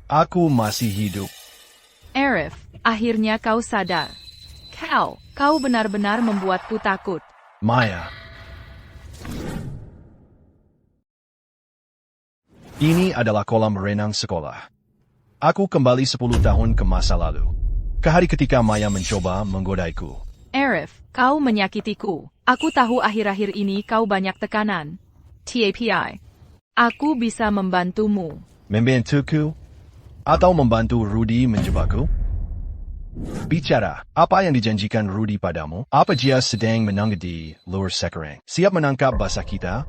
Aku masih hidup. Arif, akhirnya kau sadar. Kau benar-benar membuatku takut. Maya. Ini adalah kolam renang sekolah. Aku kembali 10 tahun ke masa lalu. Ke hari ketika Maya mencoba menggodaiku. Arif, kau menyakitiku. Aku tahu akhir-akhir ini kau banyak tekanan. TAPI. Aku bisa membantumu. Membantuku? Atau membantu Rudy menjebakku? Bicara, apa yang dijanjikan Rudy padamu? Apa dia sedang menanggap di luar sekarang? Siap menangkap basah kita?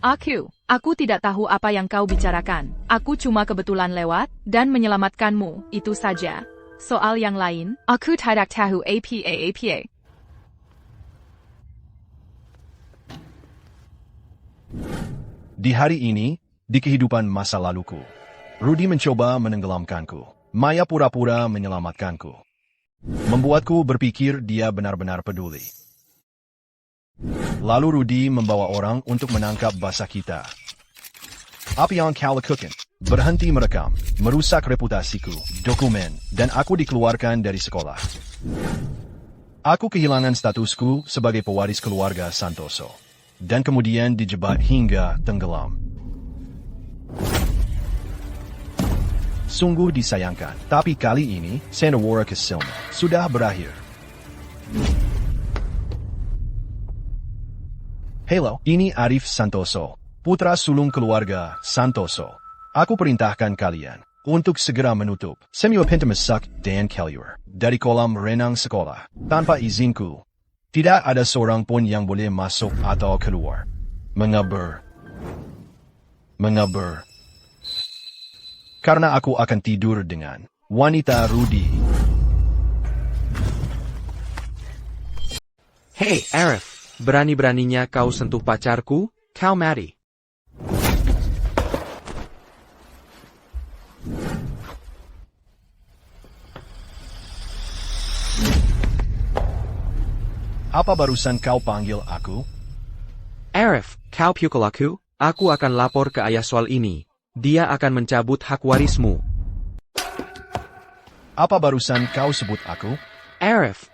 Aku tidak tahu apa yang kau bicarakan. Aku cuma kebetulan lewat, dan menyelamatkanmu, itu saja. Soal yang lain, aku tidak tahu apa. Di hari ini, di kehidupan masa laluku, Rudy mencoba menenggelamkanku. Maya pura-pura menyelamatkanku. Membuatku berpikir dia benar-benar peduli. Lalu Rudy membawa orang untuk menangkap basah kita. Apa yang kau lakukan? Berhenti merekam, merusak reputasiku, dokumen, dan aku dikeluarkan dari sekolah. Aku kehilangan statusku sebagai pewaris keluarga Santoso. Dan kemudian dijebak hingga tenggelam. Sungguh disayangkan, tapi kali ini, sandiwara kesilmu sudah berakhir. Halo, ini Arif Santoso, putra sulung keluarga Santoso. Aku perintahkan kalian untuk segera menutup semua pintu masuk dan keluar dari kolam renang sekolah tanpa izinku. Tidak ada seorang pun yang boleh masuk atau keluar. Mengapa? Karena aku akan tidur dengan wanita Rudy. Hey, Arif. Berani-beraninya kau sentuh pacarku, kau mati. Apa barusan kau panggil aku? Arif, kau pukul aku akan lapor ke ayah soal ini. Dia akan mencabut hak warismu. Apa barusan kau sebut aku? Arif.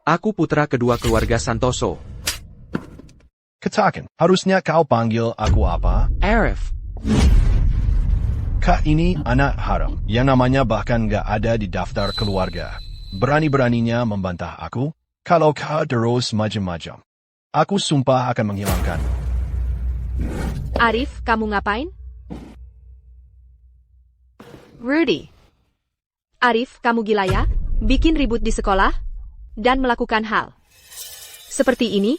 Aku putra kedua keluarga Santoso. Katakan, harusnya kau panggil aku apa? Arif. Kak ini anak haram, yang namanya bahkan gak ada di daftar keluarga. Berani-beraninya membantah aku? Kalau kau terus macam-macam, aku sumpah akan menghilangkan. Arif, kamu ngapain? Rudy. Arif, kamu gila ya? Bikin ribut di sekolah? Dan melakukan hal seperti ini?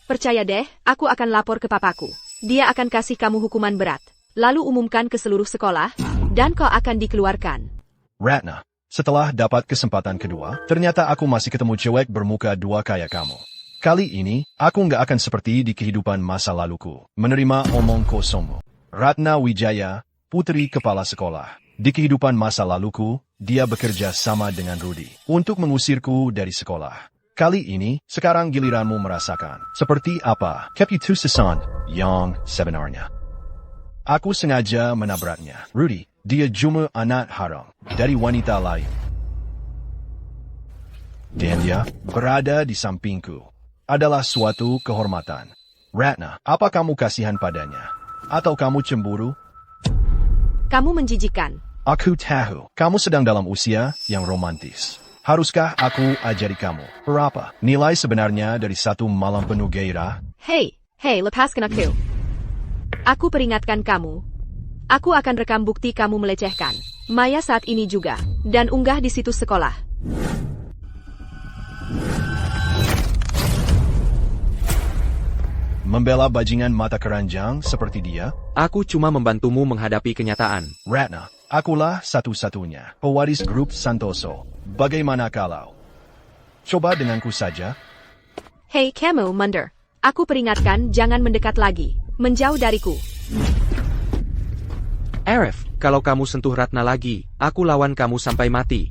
Percaya deh, aku akan lapor ke papaku. Dia akan kasih kamu hukuman berat. Lalu umumkan ke seluruh sekolah, dan kau akan dikeluarkan. Ratna, setelah dapat kesempatan kedua, ternyata aku masih ketemu cewek bermuka dua kayak kamu. Kali ini, aku nggak akan seperti di kehidupan masa laluku, menerima omong kosongmu. Ratna Wijaya, putri kepala sekolah. Di kehidupan masa laluku, dia bekerja sama dengan Rudy untuk mengusirku dari sekolah. Kali ini, sekarang giliranmu merasakan seperti apa keputusan yang sebenarnya. Aku sengaja menabraknya. Rudy, dia cuma anak haram dari wanita lain. Dan dia berada di sampingku. Adalah suatu kehormatan. Ratna, apa kamu kasihan padanya? Atau kamu cemburu? Kamu menjijikan. Aku tahu, kamu sedang dalam usia yang romantis. Haruskah aku ajari kamu berapa nilai sebenarnya dari satu malam penuh gairah? Hey, lepaskan aku. Aku peringatkan kamu. Aku akan rekam bukti kamu melecehkan Maya saat ini juga, dan unggah di situs sekolah. Membela bajingan mata keranjang seperti dia? Aku cuma membantumu menghadapi kenyataan. Ratna, akulah satu-satunya pewaris grup Santoso. Bagaimana kalau? Coba denganku saja. Hey, kamu mundur. Aku peringatkan jangan mendekat lagi. Menjauh dariku. Arif, kalau kamu sentuh Ratna lagi, aku lawan kamu sampai mati.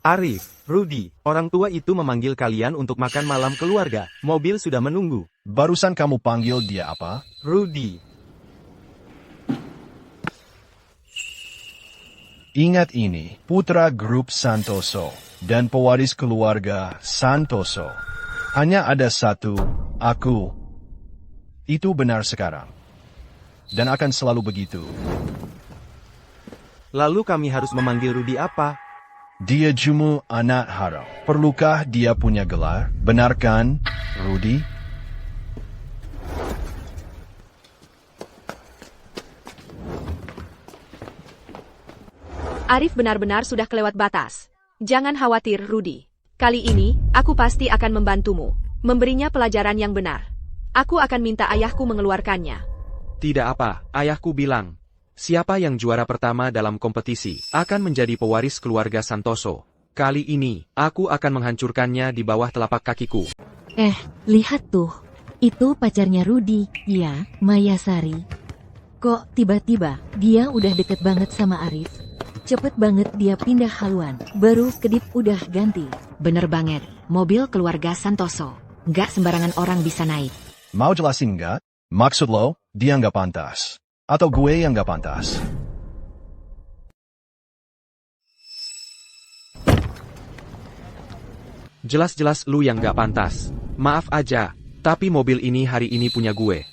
Arif, Rudy, orang tua itu memanggil kalian untuk makan malam keluarga. Mobil sudah menunggu. Barusan kamu panggil dia apa? Rudy. Ingat ini, putra grup Santoso, dan pewaris keluarga Santoso. Hanya ada satu, aku. Itu benar sekarang. Dan akan selalu begitu. Lalu kami harus memanggil Rudy apa? Dia cuma anak haram. Perlukah dia punya gelar? Benarkan, Rudy? Arif benar-benar sudah kelewat batas. Jangan khawatir, Rudy. Kali ini, aku pasti akan membantumu. Memberinya pelajaran yang benar. Aku akan minta ayahku mengeluarkannya. Tidak apa, ayahku bilang. Siapa yang juara pertama dalam kompetisi akan menjadi pewaris keluarga Santoso. Kali ini, aku akan menghancurkannya di bawah telapak kakiku. Lihat tuh. Itu pacarnya Rudy, ya, Mayasari. Kok tiba-tiba dia udah deket banget sama Arif? Cepet banget dia pindah haluan, baru kedip udah ganti. Bener banget, mobil keluarga Santoso. Nggak sembarangan orang bisa naik. Mau jelasin nggak? Maksud lo, dia nggak pantas. Atau gue yang nggak pantas? Jelas-jelas lu yang nggak pantas. Maaf aja, tapi mobil ini hari ini punya gue.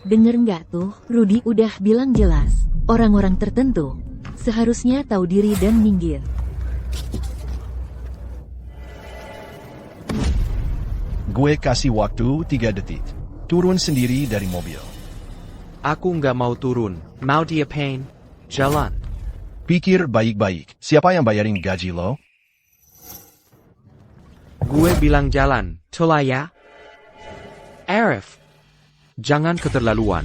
Denger nggak tuh, Rudy udah bilang jelas. Orang-orang tertentu seharusnya tahu diri dan minggir. Gue kasih waktu 3 detik. Turun sendiri dari mobil. Aku nggak mau turun. Mau dia pain? Jalan. Pikir baik-baik. Siapa yang bayarin gaji lo? Gue bilang jalan. Tolong ya. Arif. Jangan keterlaluan.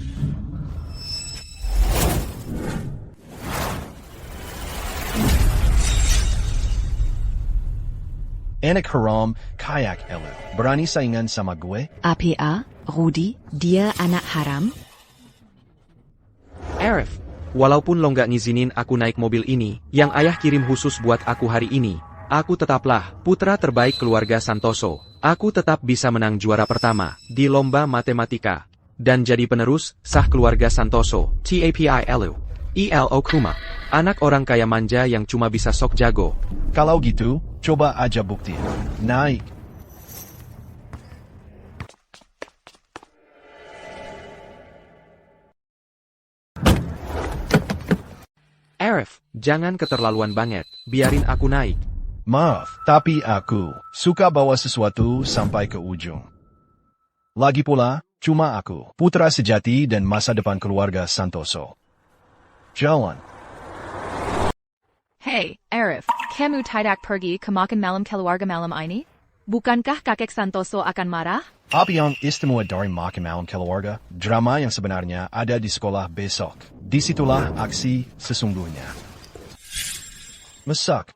Anak haram, kayak elu. Berani saingan sama gue? APA, Rudy, dia anak haram? Arif, walaupun lo nggak ngizinin aku naik mobil ini, yang ayah kirim khusus buat aku hari ini, aku tetaplah putra terbaik keluarga Santoso. Aku tetap bisa menang juara pertama di lomba matematika. Dan jadi penerus sah keluarga Santoso, TAPILU. ELO Kuma. Anak orang kaya manja yang cuma bisa sok jago. Kalau gitu, coba aja bukti. Naik. Arif, jangan keterlaluan banget. Biarin aku naik. Maaf, tapi aku suka bawa sesuatu sampai ke ujung. Lagi pula, cuma aku, putra sejati dan masa depan keluarga Santoso. Jalan. Hey, Arif, kamu tidak pergi ke makan malam keluarga malam ini? Bukankah kakek Santoso akan marah? Apa yang istimewa dari makan malam keluarga? Drama yang sebenarnya ada di sekolah besok. Disitulah aksi sesungguhnya. Masak.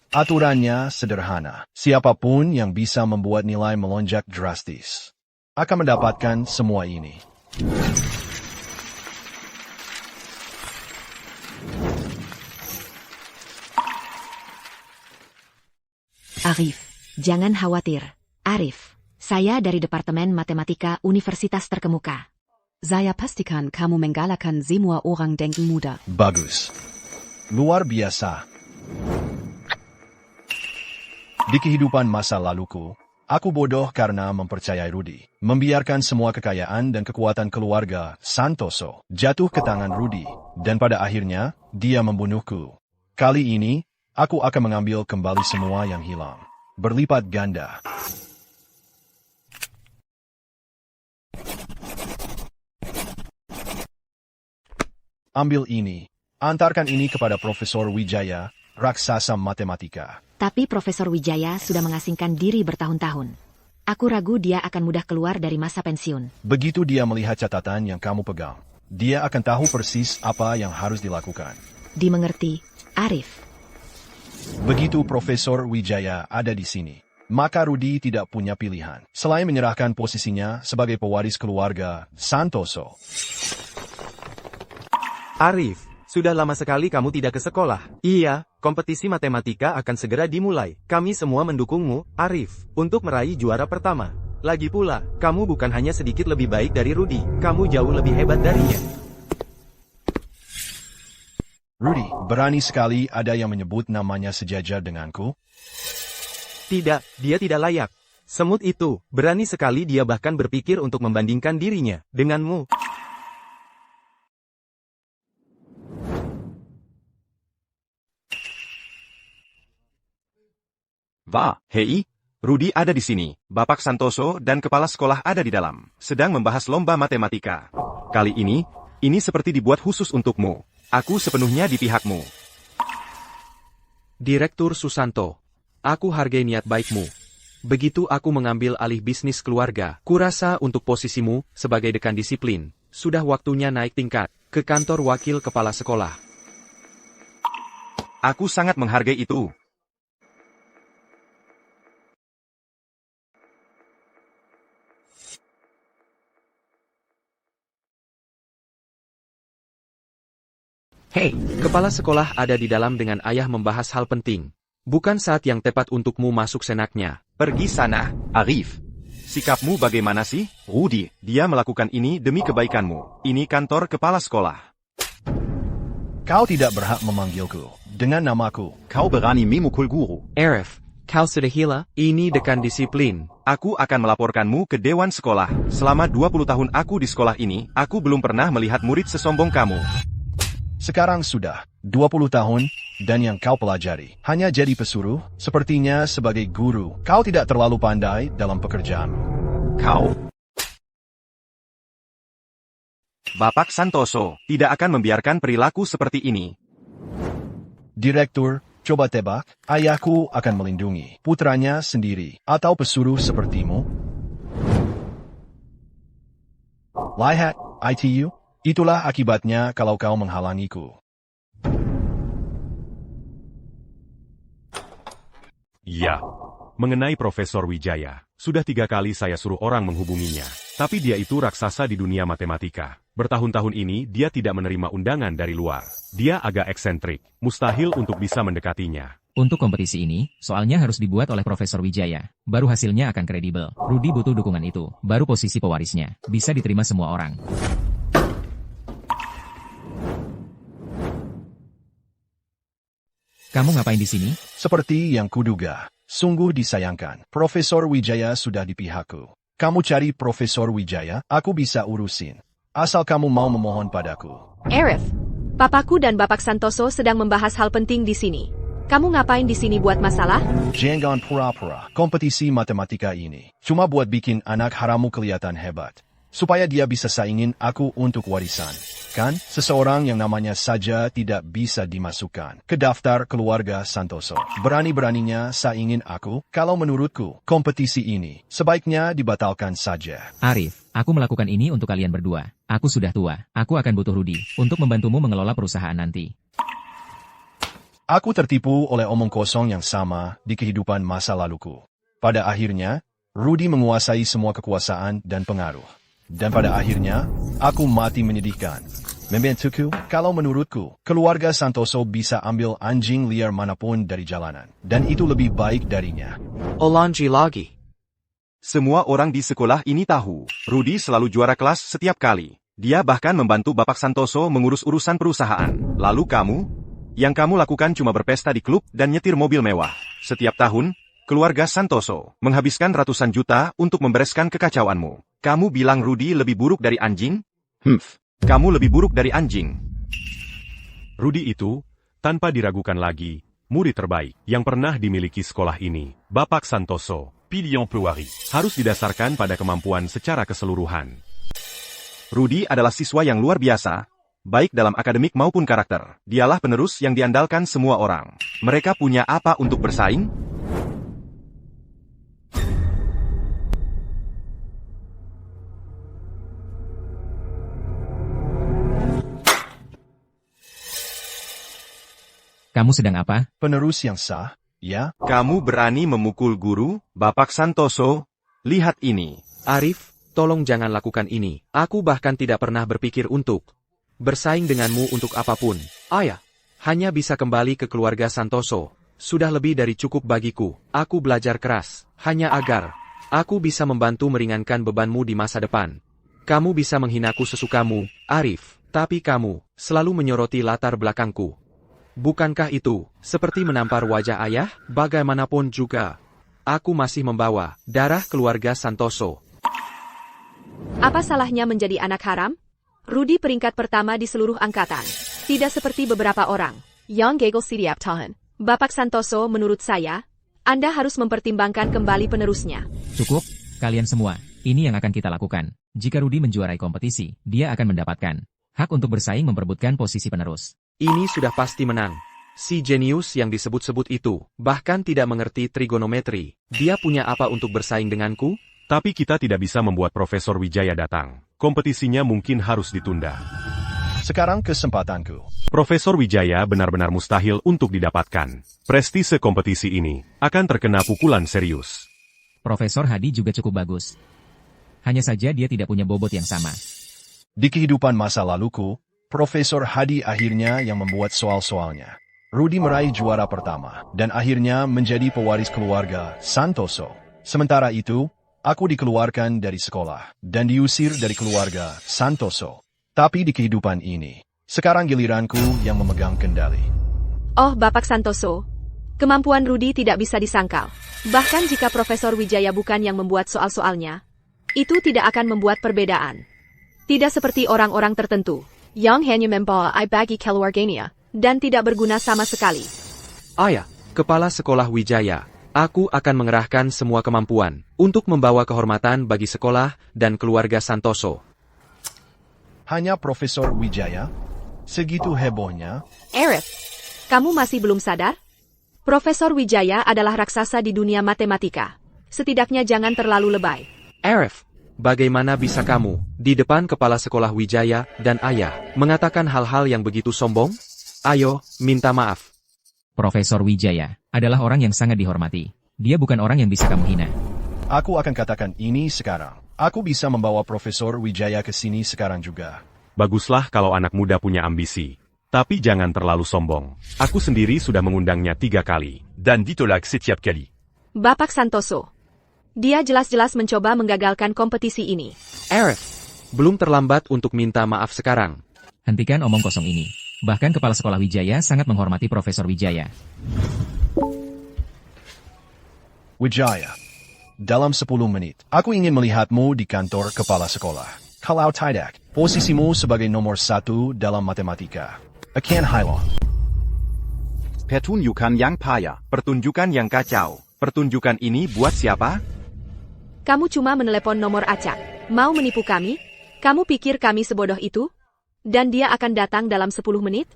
Aturannya sederhana. Siapapun yang bisa membuat nilai melonjak drastis akan mendapatkan semua ini. Arif, jangan khawatir. Arif, saya dari Departemen Matematika Universitas Terkemuka. Saya pastikan kamu mengalahkan semua orang denking muda. Bagus. Luar biasa. Di kehidupan masa laluku, aku bodoh karena mempercayai Rudy. Membiarkan semua kekayaan dan kekuatan keluarga Santoso jatuh ke tangan Rudy. Dan pada akhirnya, dia membunuhku. Kali ini, aku akan mengambil kembali semua yang hilang. Berlipat ganda. Ambil ini. Antarkan ini kepada Profesor Wijaya, raksasa matematika. Tapi Profesor Wijaya sudah mengasingkan diri bertahun-tahun. Aku ragu dia akan mudah keluar dari masa pensiun. Begitu dia melihat catatan yang kamu pegang, dia akan tahu persis apa yang harus dilakukan. Dimengerti, Arif. Begitu Profesor Wijaya ada di sini, maka Rudy tidak punya pilihan selain menyerahkan posisinya sebagai pewaris keluarga Santoso. Arif, Sudah lama sekali kamu tidak ke sekolah. Iya, kompetisi matematika akan segera dimulai. Kami semua mendukungmu, Arif, untuk meraih juara pertama. Lagi pula, kamu bukan hanya sedikit lebih baik dari Rudy, kamu jauh lebih hebat darinya. Rudy, berani sekali ada yang menyebut namanya sejajar denganku? Tidak, dia tidak layak. Semut itu, berani sekali dia bahkan berpikir untuk membandingkan dirinya denganmu. Wah, hei, Rudy ada di sini. Bapak Santoso dan kepala sekolah ada di dalam, sedang membahas lomba matematika. Kali ini seperti dibuat khusus untukmu. Aku sepenuhnya di pihakmu. Direktur Susanto, aku hargai niat baikmu. Begitu aku mengambil alih bisnis keluarga, kurasa untuk posisimu sebagai dekan disiplin, sudah waktunya naik tingkat ke kantor wakil kepala sekolah. Aku sangat menghargai itu. Hei, kepala sekolah ada di dalam dengan ayah membahas hal penting. Bukan saat yang tepat untukmu masuk senaknya. Pergi sana, Arif. Sikapmu bagaimana sih, Rudy? Dia melakukan ini demi kebaikanmu. Ini kantor kepala sekolah. Kau tidak berhak memanggilku dengan namaku. Kau berani memukul guru. Arif, kau sudah gila? Ini dekan disiplin. Aku akan melaporkanmu ke Dewan Sekolah. Selama 20 tahun aku di sekolah ini, aku belum pernah melihat murid sesombong kamu. Sekarang sudah 20 tahun, dan yang kau pelajari hanya jadi pesuruh, sepertinya sebagai guru. Kau tidak terlalu pandai dalam pekerjaan. Kau, Bapak Santoso, tidak akan membiarkan perilaku seperti ini. Direktur, coba tebak, ayahku akan melindungi putranya sendiri, atau pesuruh sepertimu? Lihat, ITU? Itulah akibatnya kalau kau menghalangiku. Ya, mengenai Profesor Wijaya, sudah 3 kali saya suruh orang menghubunginya. Tapi dia itu raksasa di dunia matematika. Bertahun-tahun ini dia tidak menerima undangan dari luar. Dia agak eksentrik, mustahil untuk bisa mendekatinya. Untuk kompetisi ini, soalnya harus dibuat oleh Profesor Wijaya. Baru hasilnya akan kredibel. Rudy butuh dukungan itu, baru posisi pewarisnya. Bisa diterima semua orang. Kamu ngapain di sini? Seperti yang kuduga, sungguh disayangkan. Profesor Wijaya sudah di pihakku. Kamu cari Profesor Wijaya, aku bisa urusin. Asal kamu mau memohon padaku. Arif, papaku dan Bapak Santoso sedang membahas hal penting di sini. Kamu ngapain di sini buat masalah? Jangan pura-pura. Kompetisi matematika ini cuma buat bikin anak haramu kelihatan hebat. Supaya dia bisa saingin aku untuk warisan. Kan, seseorang yang namanya saja tidak bisa dimasukkan ke daftar keluarga Santoso. Berani-beraninya saingin aku, kalau menurutku, kompetisi ini sebaiknya dibatalkan saja. Arif, aku melakukan ini untuk kalian berdua. Aku sudah tua. Aku akan butuh Rudy untuk membantumu mengelola perusahaan nanti. Aku tertipu oleh omong kosong yang sama di kehidupan masa laluku. Pada akhirnya, Rudy menguasai semua kekuasaan dan pengaruh. Dan pada akhirnya, aku mati menyedihkan. Membantuku, kalau menurutku, keluarga Santoso bisa ambil anjing liar manapun dari jalanan. Dan itu lebih baik darinya. Olanji lagi. Semua orang di sekolah ini tahu, Rudy selalu juara kelas setiap kali. Dia bahkan membantu Bapak Santoso mengurus urusan perusahaan. Lalu kamu? Yang kamu lakukan cuma berpesta di klub dan nyetir mobil mewah. Setiap tahun, keluarga Santoso menghabiskan ratusan juta untuk membereskan kekacauanmu. Kamu bilang Rudy lebih buruk dari anjing? Kamu lebih buruk dari anjing. Rudy itu, tanpa diragukan lagi, murid terbaik yang pernah dimiliki sekolah ini. Bapak Santoso, pilihan pewaris, harus didasarkan pada kemampuan secara keseluruhan. Rudy adalah siswa yang luar biasa, baik dalam akademik maupun karakter. Dialah penerus yang diandalkan semua orang. Mereka punya apa untuk bersaing? Kamu sedang apa? Penerus yang sah, ya? Kamu berani memukul guru, Bapak Santoso? Lihat ini. Arif, tolong jangan lakukan ini. Aku bahkan tidak pernah berpikir untuk bersaing denganmu untuk apapun. Ayah, hanya bisa kembali ke keluarga Santoso. Sudah lebih dari cukup bagiku. Aku belajar keras, hanya agar aku bisa membantu meringankan bebanmu di masa depan. Kamu bisa menghinaku sesukamu, Arif, tapi kamu selalu menyoroti latar belakangku. Bukankah itu seperti menampar wajah ayah? Bagaimanapun juga, aku masih membawa darah keluarga Santoso. Apa salahnya menjadi anak haram? Rudy peringkat pertama di seluruh angkatan. Tidak seperti beberapa orang yang gagal setiap tahun. Bapak Santoso, menurut saya, Anda harus mempertimbangkan kembali penerusnya. Cukup, kalian semua. Ini yang akan kita lakukan. Jika Rudy menjuarai kompetisi, dia akan mendapatkan hak untuk bersaing memperebutkan posisi penerus. Ini sudah pasti menang. Si jenius yang disebut-sebut itu bahkan tidak mengerti trigonometri. Dia punya apa untuk bersaing denganku? Tapi kita tidak bisa membuat Profesor Wijaya datang. Kompetisinya mungkin harus ditunda. Sekarang kesempatanku. Profesor Wijaya benar-benar mustahil untuk didapatkan. Prestise kompetisi ini akan terkena pukulan serius. Profesor Hadi juga cukup bagus. Hanya saja dia tidak punya bobot yang sama. Di kehidupan masa laluku, Profesor Hadi akhirnya yang membuat soal-soalnya. Rudy meraih juara pertama, dan akhirnya menjadi pewaris keluarga Santoso. Sementara itu, aku dikeluarkan dari sekolah, dan diusir dari keluarga Santoso. Tapi di kehidupan ini, sekarang giliranku yang memegang kendali. Oh, Bapak Santoso, kemampuan Rudy tidak bisa disangkal. Bahkan jika Profesor Wijaya bukan yang membuat soal-soalnya, itu tidak akan membuat perbedaan. Tidak seperti orang-orang tertentu, yang hanya membawa bagi keluarganya, dan tidak berguna sama sekali. Ayah, Kepala Sekolah Wijaya, aku akan mengerahkan semua kemampuan untuk membawa kehormatan bagi sekolah dan keluarga Santoso. Hanya Profesor Wijaya? Segitu hebohnya? Arif, kamu masih belum sadar? Profesor Wijaya adalah raksasa di dunia matematika. Setidaknya jangan terlalu lebay. Arif, bagaimana bisa kamu, di depan Kepala Sekolah Wijaya dan ayah, mengatakan hal-hal yang begitu sombong? Ayo, minta maaf. Profesor Wijaya adalah orang yang sangat dihormati. Dia bukan orang yang bisa kamu hina. Aku akan katakan ini sekarang. Aku bisa membawa Profesor Wijaya ke sini sekarang juga. Baguslah kalau anak muda punya ambisi. Tapi jangan terlalu sombong. Aku sendiri sudah mengundangnya 3 kali. Dan ditolak setiap kali. Bapak Santoso, dia jelas-jelas mencoba menggagalkan kompetisi ini. Arif, belum terlambat untuk minta maaf sekarang. Hentikan omong kosong ini. Bahkan Kepala Sekolah Wijaya sangat menghormati Profesor Wijaya. Wijaya, dalam 10 menit, aku ingin melihatmu di kantor Kepala Sekolah. Kalau tidak, posisimu sebagai nomor 1 dalam matematika akan hilang. Pertunjukan yang payah, pertunjukan yang kacau. Pertunjukan ini buat siapa? Kamu cuma menelepon nomor acak. Mau menipu kami? Kamu pikir kami sebodoh itu? Dan dia akan datang dalam 10 menit?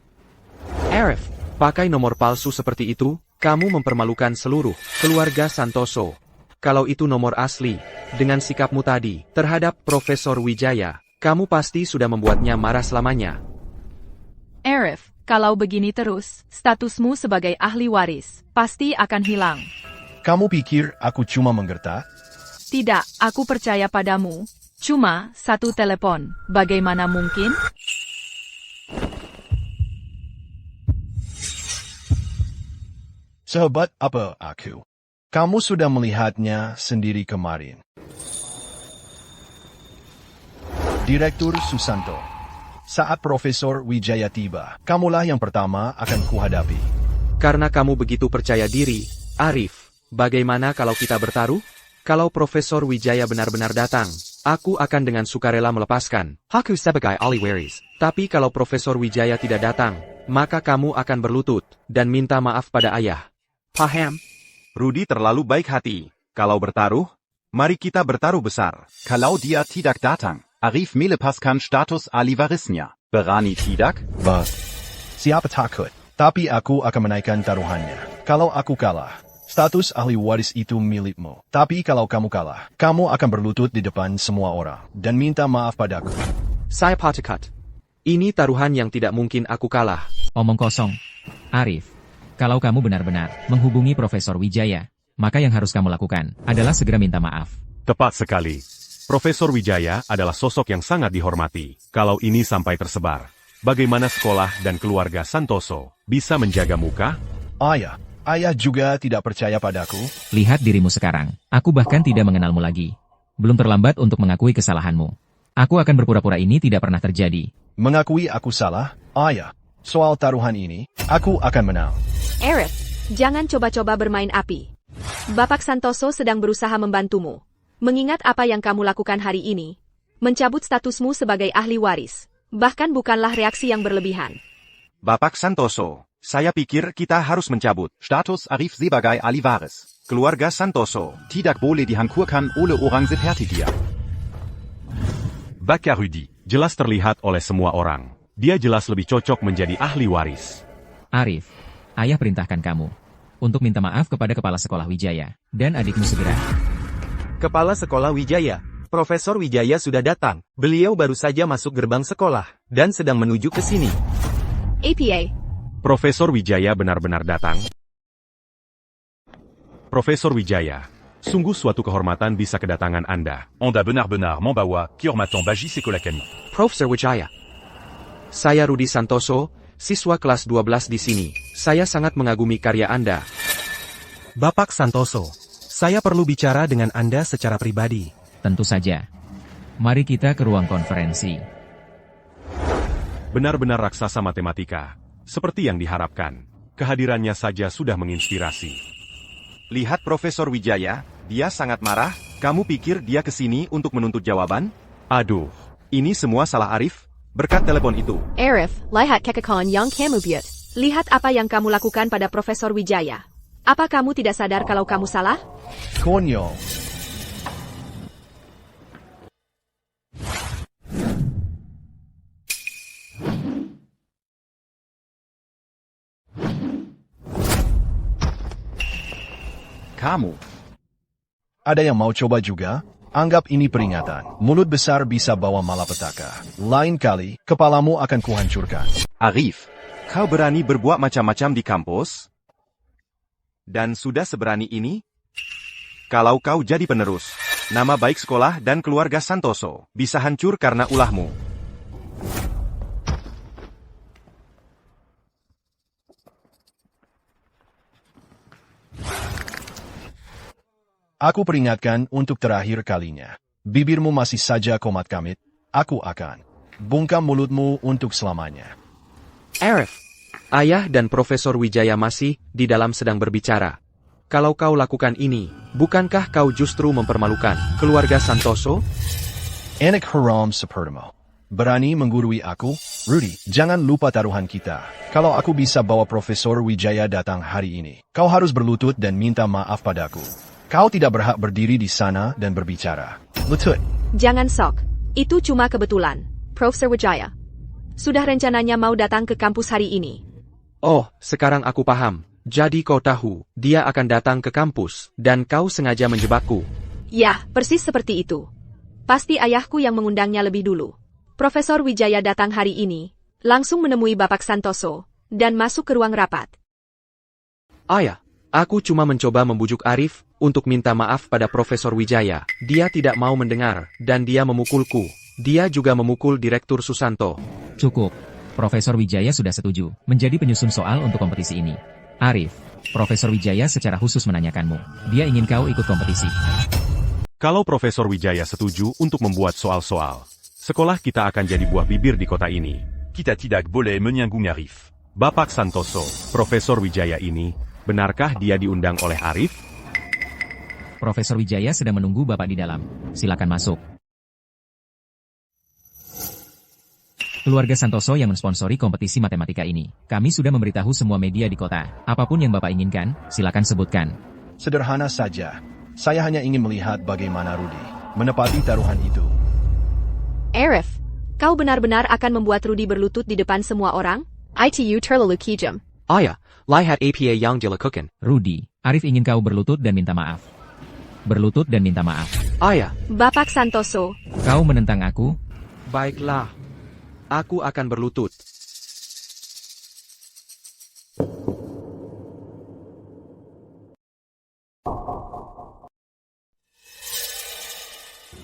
Arif, pakai nomor palsu seperti itu, kamu mempermalukan seluruh keluarga Santoso. Kalau itu nomor asli, dengan sikapmu tadi terhadap Profesor Wijaya, kamu pasti sudah membuatnya marah selamanya. Arif, kalau begini terus, statusmu sebagai ahli waris pasti akan hilang. Kamu pikir aku cuma menggertak? Tidak, aku percaya padamu. Cuma 1 telepon, bagaimana mungkin? Sahabat apa aku? Kamu sudah melihatnya sendiri kemarin. Direktur Susanto. Saat Profesor Wijaya tiba, kamulah yang pertama akan kuhadapi. Karena kamu begitu percaya diri, Arif, bagaimana kalau kita bertaruh? Kalau Profesor Wijaya benar-benar datang, aku akan dengan sukarela melepaskan hakku sebagai ahli waris. Tapi kalau Profesor Wijaya tidak datang, maka kamu akan berlutut dan minta maaf pada ayah. Paham? Rudy terlalu baik hati. Kalau bertaruh, mari kita bertaruh besar. Kalau dia tidak datang, Arif melepaskan status ahli warisnya. Berani tidak? Siapa takut? Tapi aku akan menaikkan taruhannya. Kalau aku kalah, status ahli waris itu milikmu. Tapi kalau kamu kalah, kamu akan berlutut di depan semua orang dan minta maaf padaku. Saya patekat. Ini taruhan yang tidak mungkin aku kalah. Omong kosong. Arif, kalau kamu benar-benar menghubungi Profesor Wijaya, maka yang harus kamu lakukan adalah segera minta maaf. Tepat sekali. Profesor Wijaya adalah sosok yang sangat dihormati. Kalau ini sampai tersebar, bagaimana sekolah dan keluarga Santoso bisa menjaga muka? Ayah juga tidak percaya padaku. Lihat dirimu sekarang. Aku bahkan tidak mengenalmu lagi. Belum terlambat untuk mengakui kesalahanmu. Aku akan berpura-pura ini tidak pernah terjadi. Mengakui aku salah? Ayah, soal taruhan ini, aku akan menang. Arif, jangan coba-coba bermain api. Bapak Santoso sedang berusaha membantumu. Mengingat apa yang kamu lakukan hari ini, mencabut statusmu sebagai ahli waris. Bahkan bukanlah reaksi yang berlebihan. Bapak Santoso, saya pikir kita harus mencabut status Arif sebagai ahli waris. Keluarga Santoso tidak boleh dihancurkan oleh orang seperti dia. Bakar Rudy, jelas terlihat oleh semua orang. Dia jelas lebih cocok menjadi ahli waris. Arif, ayah perintahkan kamu untuk minta maaf kepada kepala sekolah Wijaya dan adikmu segera. Kepala sekolah Wijaya, Profesor Wijaya sudah datang. Beliau baru saja masuk gerbang sekolah, dan sedang menuju ke sini. APA. Profesor Wijaya benar-benar datang. Profesor Wijaya, sungguh suatu kehormatan bisa kedatangan Anda. Onda benar-benar membawa kehormatan bagi sekolah kami. Profesor Wijaya. Saya Rudy Santoso, siswa kelas 12 di sini. Saya sangat mengagumi karya Anda. Bapak Santoso, saya perlu bicara dengan Anda secara pribadi. Tentu saja. Mari kita ke ruang konferensi. Benar-benar raksasa matematika. Seperti yang diharapkan. Kehadirannya saja sudah menginspirasi. Lihat Profesor Wijaya, dia sangat marah. Kamu pikir dia kesini untuk menuntut jawaban? Aduh, Ini semua salah Arif, berkat telepon itu. Arif, lihat kekekon yang kamu buat. Lihat apa yang kamu lakukan pada Profesor Wijaya. Apa kamu tidak sadar kalau kamu salah? Konyol. Kamu. Ada yang mau coba juga? Anggap ini peringatan. Mulut besar bisa bawa malapetaka. Lain kali, kepalamu akan kuhancurkan. Arif, kau berani berbuat macam-macam di kampus? Dan sudah seberani ini? Kalau kau jadi penerus, nama baik sekolah dan keluarga Santoso bisa hancur karena ulahmu. Aku peringatkan untuk terakhir kalinya. Bibirmu masih saja komat kamit, aku akan bungkam mulutmu untuk selamanya. Arif, ayah dan Profesor Wijaya masih di dalam sedang berbicara. Kalau kau lakukan ini, bukankah kau justru mempermalukan keluarga Santoso? Anak haram sepertimu. Berani menggurui aku? Rudy, jangan lupa taruhan kita. Kalau aku bisa bawa Profesor Wijaya datang hari ini, kau harus berlutut dan minta maaf padaku. Kau tidak berhak berdiri di sana dan berbicara. Lutut. Jangan sok. Itu cuma kebetulan. Profesor Wijaya. Sudah rencananya mau datang ke kampus hari ini. Oh, sekarang aku paham. Jadi kau tahu, dia akan datang ke kampus, dan kau sengaja menjebakku. Ya, persis seperti itu. Pasti ayahku yang mengundangnya lebih dulu. Profesor Wijaya datang hari ini, langsung menemui Bapak Santoso, dan masuk ke ruang rapat. Ayah, aku cuma mencoba membujuk Arif untuk minta maaf pada Profesor Wijaya. Dia tidak mau mendengar, dan dia memukulku. Dia juga memukul Direktur Susanto. Cukup. Profesor Wijaya sudah setuju menjadi penyusun soal untuk kompetisi ini. Arif, Profesor Wijaya secara khusus menanyakanmu. Dia ingin kau ikut kompetisi. Kalau Profesor Wijaya setuju untuk membuat soal-soal, sekolah kita akan jadi buah bibir di kota ini. Kita tidak boleh menyanggung Arif. Bapak Santoso, Profesor Wijaya ini, benarkah dia diundang oleh Arif? Profesor Wijaya sedang menunggu Bapak di dalam. Silakan masuk. Keluarga Santoso yang mensponsori kompetisi matematika ini. Kami sudah memberitahu semua media di kota. Apapun yang Bapak inginkan, silakan sebutkan. Sederhana saja. Saya hanya ingin melihat bagaimana Rudy menepati taruhan itu. Arif, kau benar-benar akan membuat Rudy berlutut di depan semua orang? ITU terlalu kejam. Ayah, lihat APA yang dilakukan. Rudy, Arif ingin kau berlutut dan minta maaf. Berlutut dan minta maaf. Ayah, Bapak Santoso. Kau menentang aku? baiklah. Aku akan berlutut.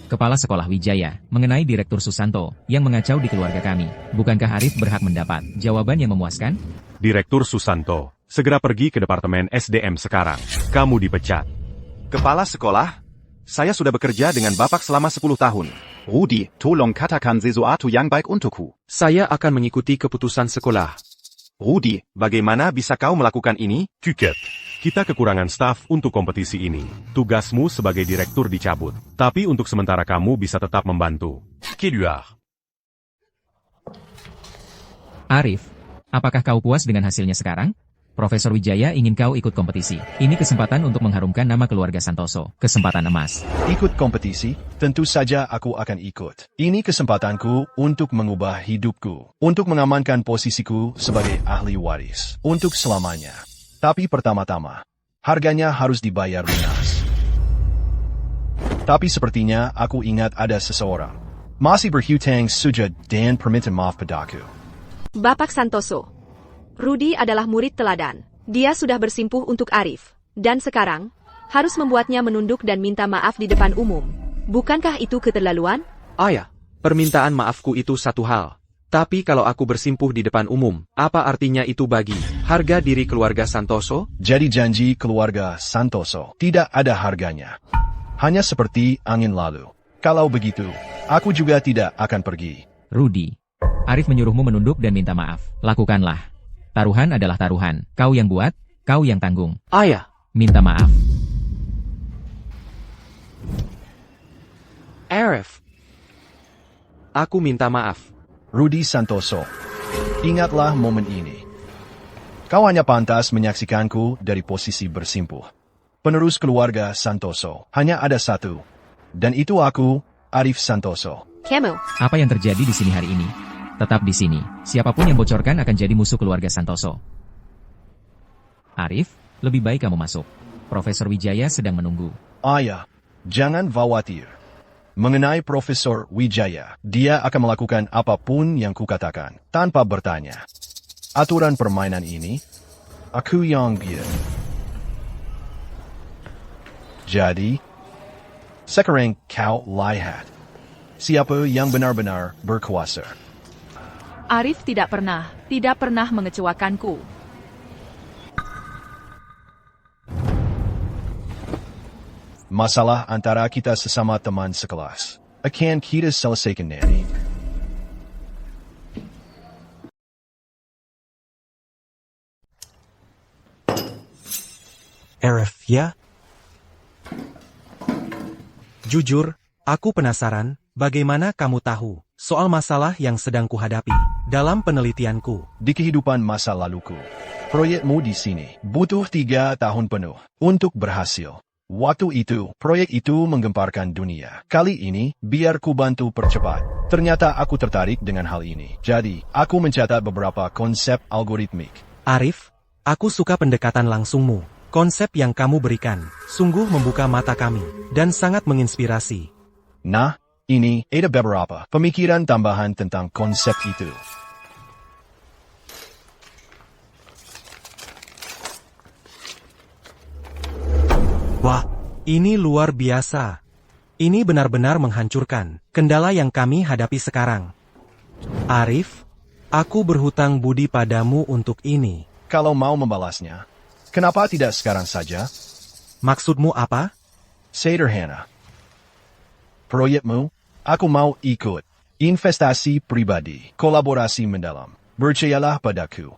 Kepala Sekolah Wijaya, mengenai Direktur Susanto, yang mengacau di keluarga kami. Bukankah Arif berhak mendapat jawaban yang memuaskan? Direktur Susanto, segera pergi ke Departemen SDM sekarang. Kamu dipecat. Kepala sekolah, saya sudah bekerja dengan Bapak selama 10 tahun. Rudi, tolong katakan sesuatu yang baik untukku. Saya akan mengikuti keputusan sekolah. Rudi, bagaimana bisa kau melakukan ini? Cuket. Kita kekurangan staf untuk kompetisi ini. Tugasmu sebagai direktur dicabut. Tapi untuk sementara kamu bisa tetap membantu. Keluar. Arif, apakah kau puas dengan hasilnya sekarang? Profesor Wijaya ingin kau ikut kompetisi. Ini kesempatan untuk mengharumkan nama keluarga Santoso. Kesempatan emas. Ikut kompetisi? Tentu saja aku akan ikut. Ini kesempatanku untuk mengubah hidupku. Untuk mengamankan posisiku sebagai ahli waris. Untuk selamanya. Tapi pertama-tama, harganya harus dibayar lunas. Tapi sepertinya aku ingat ada seseorang. Masih berhutang sujud dan perminta maaf padaku. Bapak Santoso. Rudi adalah murid teladan. Dia sudah bersimpuh untuk Arif. Dan sekarang, harus membuatnya menunduk dan minta maaf di depan umum. Bukankah itu keterlaluan? Ayah, permintaan maafku itu satu hal. Tapi kalau aku bersimpuh di depan umum, apa artinya itu bagi harga diri keluarga Santoso? Jadi janji keluarga Santoso tidak ada harganya. Hanya seperti angin lalu. Kalau begitu, aku juga tidak akan pergi. Rudi, Arif menyuruhmu menunduk dan minta maaf. Lakukanlah. Taruhan adalah taruhan. Kau yang buat, kau yang tanggung. Ayah, minta maaf. Arif, aku minta maaf. Rudi Santoso, ingatlah momen ini. Kau hanya pantas menyaksikanku dari posisi bersimpuh. Penerus keluarga Santoso hanya ada satu. Dan itu aku, Arif Santoso. Kamu. Apa yang terjadi di sini hari ini? Tetap di sini. Siapapun yang bocorkan akan jadi musuh keluarga Santoso. Arif, lebih baik kamu masuk. Profesor Wijaya sedang menunggu. Ayah, jangan khawatir. Mengenai Profesor Wijaya, dia akan melakukan apapun yang kukatakan, tanpa bertanya. Aturan permainan ini, aku yang biar. Jadi, sekarang kau lihat. Siapa yang benar-benar berkuasa? Arif tidak pernah mengecewakanku. Masalah antara kita sesama teman sekelas akan kita selesaikan nanti. Arif, ya? Jujur, aku penasaran, bagaimana kamu tahu soal masalah yang sedang kuhadapi dalam penelitianku. Di kehidupan masa laluku, proyekmu di sini butuh 3 tahun penuh untuk berhasil. Waktu itu, proyek itu menggemparkan dunia. Kali ini, biar ku bantu percepat. Ternyata aku tertarik dengan hal ini. Jadi, aku mencatat beberapa konsep algoritmik. Arif, aku suka pendekatan langsungmu. Konsep yang kamu berikan sungguh membuka mata kami dan sangat menginspirasi. Nah, ini ada beberapa pemikiran tambahan tentang konsep itu. Wah, ini luar biasa. Ini benar-benar menghancurkan kendala yang kami hadapi sekarang. Arif, aku berhutang budi padamu untuk ini. Kalau mau membalasnya, kenapa tidak sekarang saja? Maksudmu apa? Sederhana. Proyekmu, aku mau ikut. Investasi pribadi, kolaborasi mendalam. Percayalah padaku.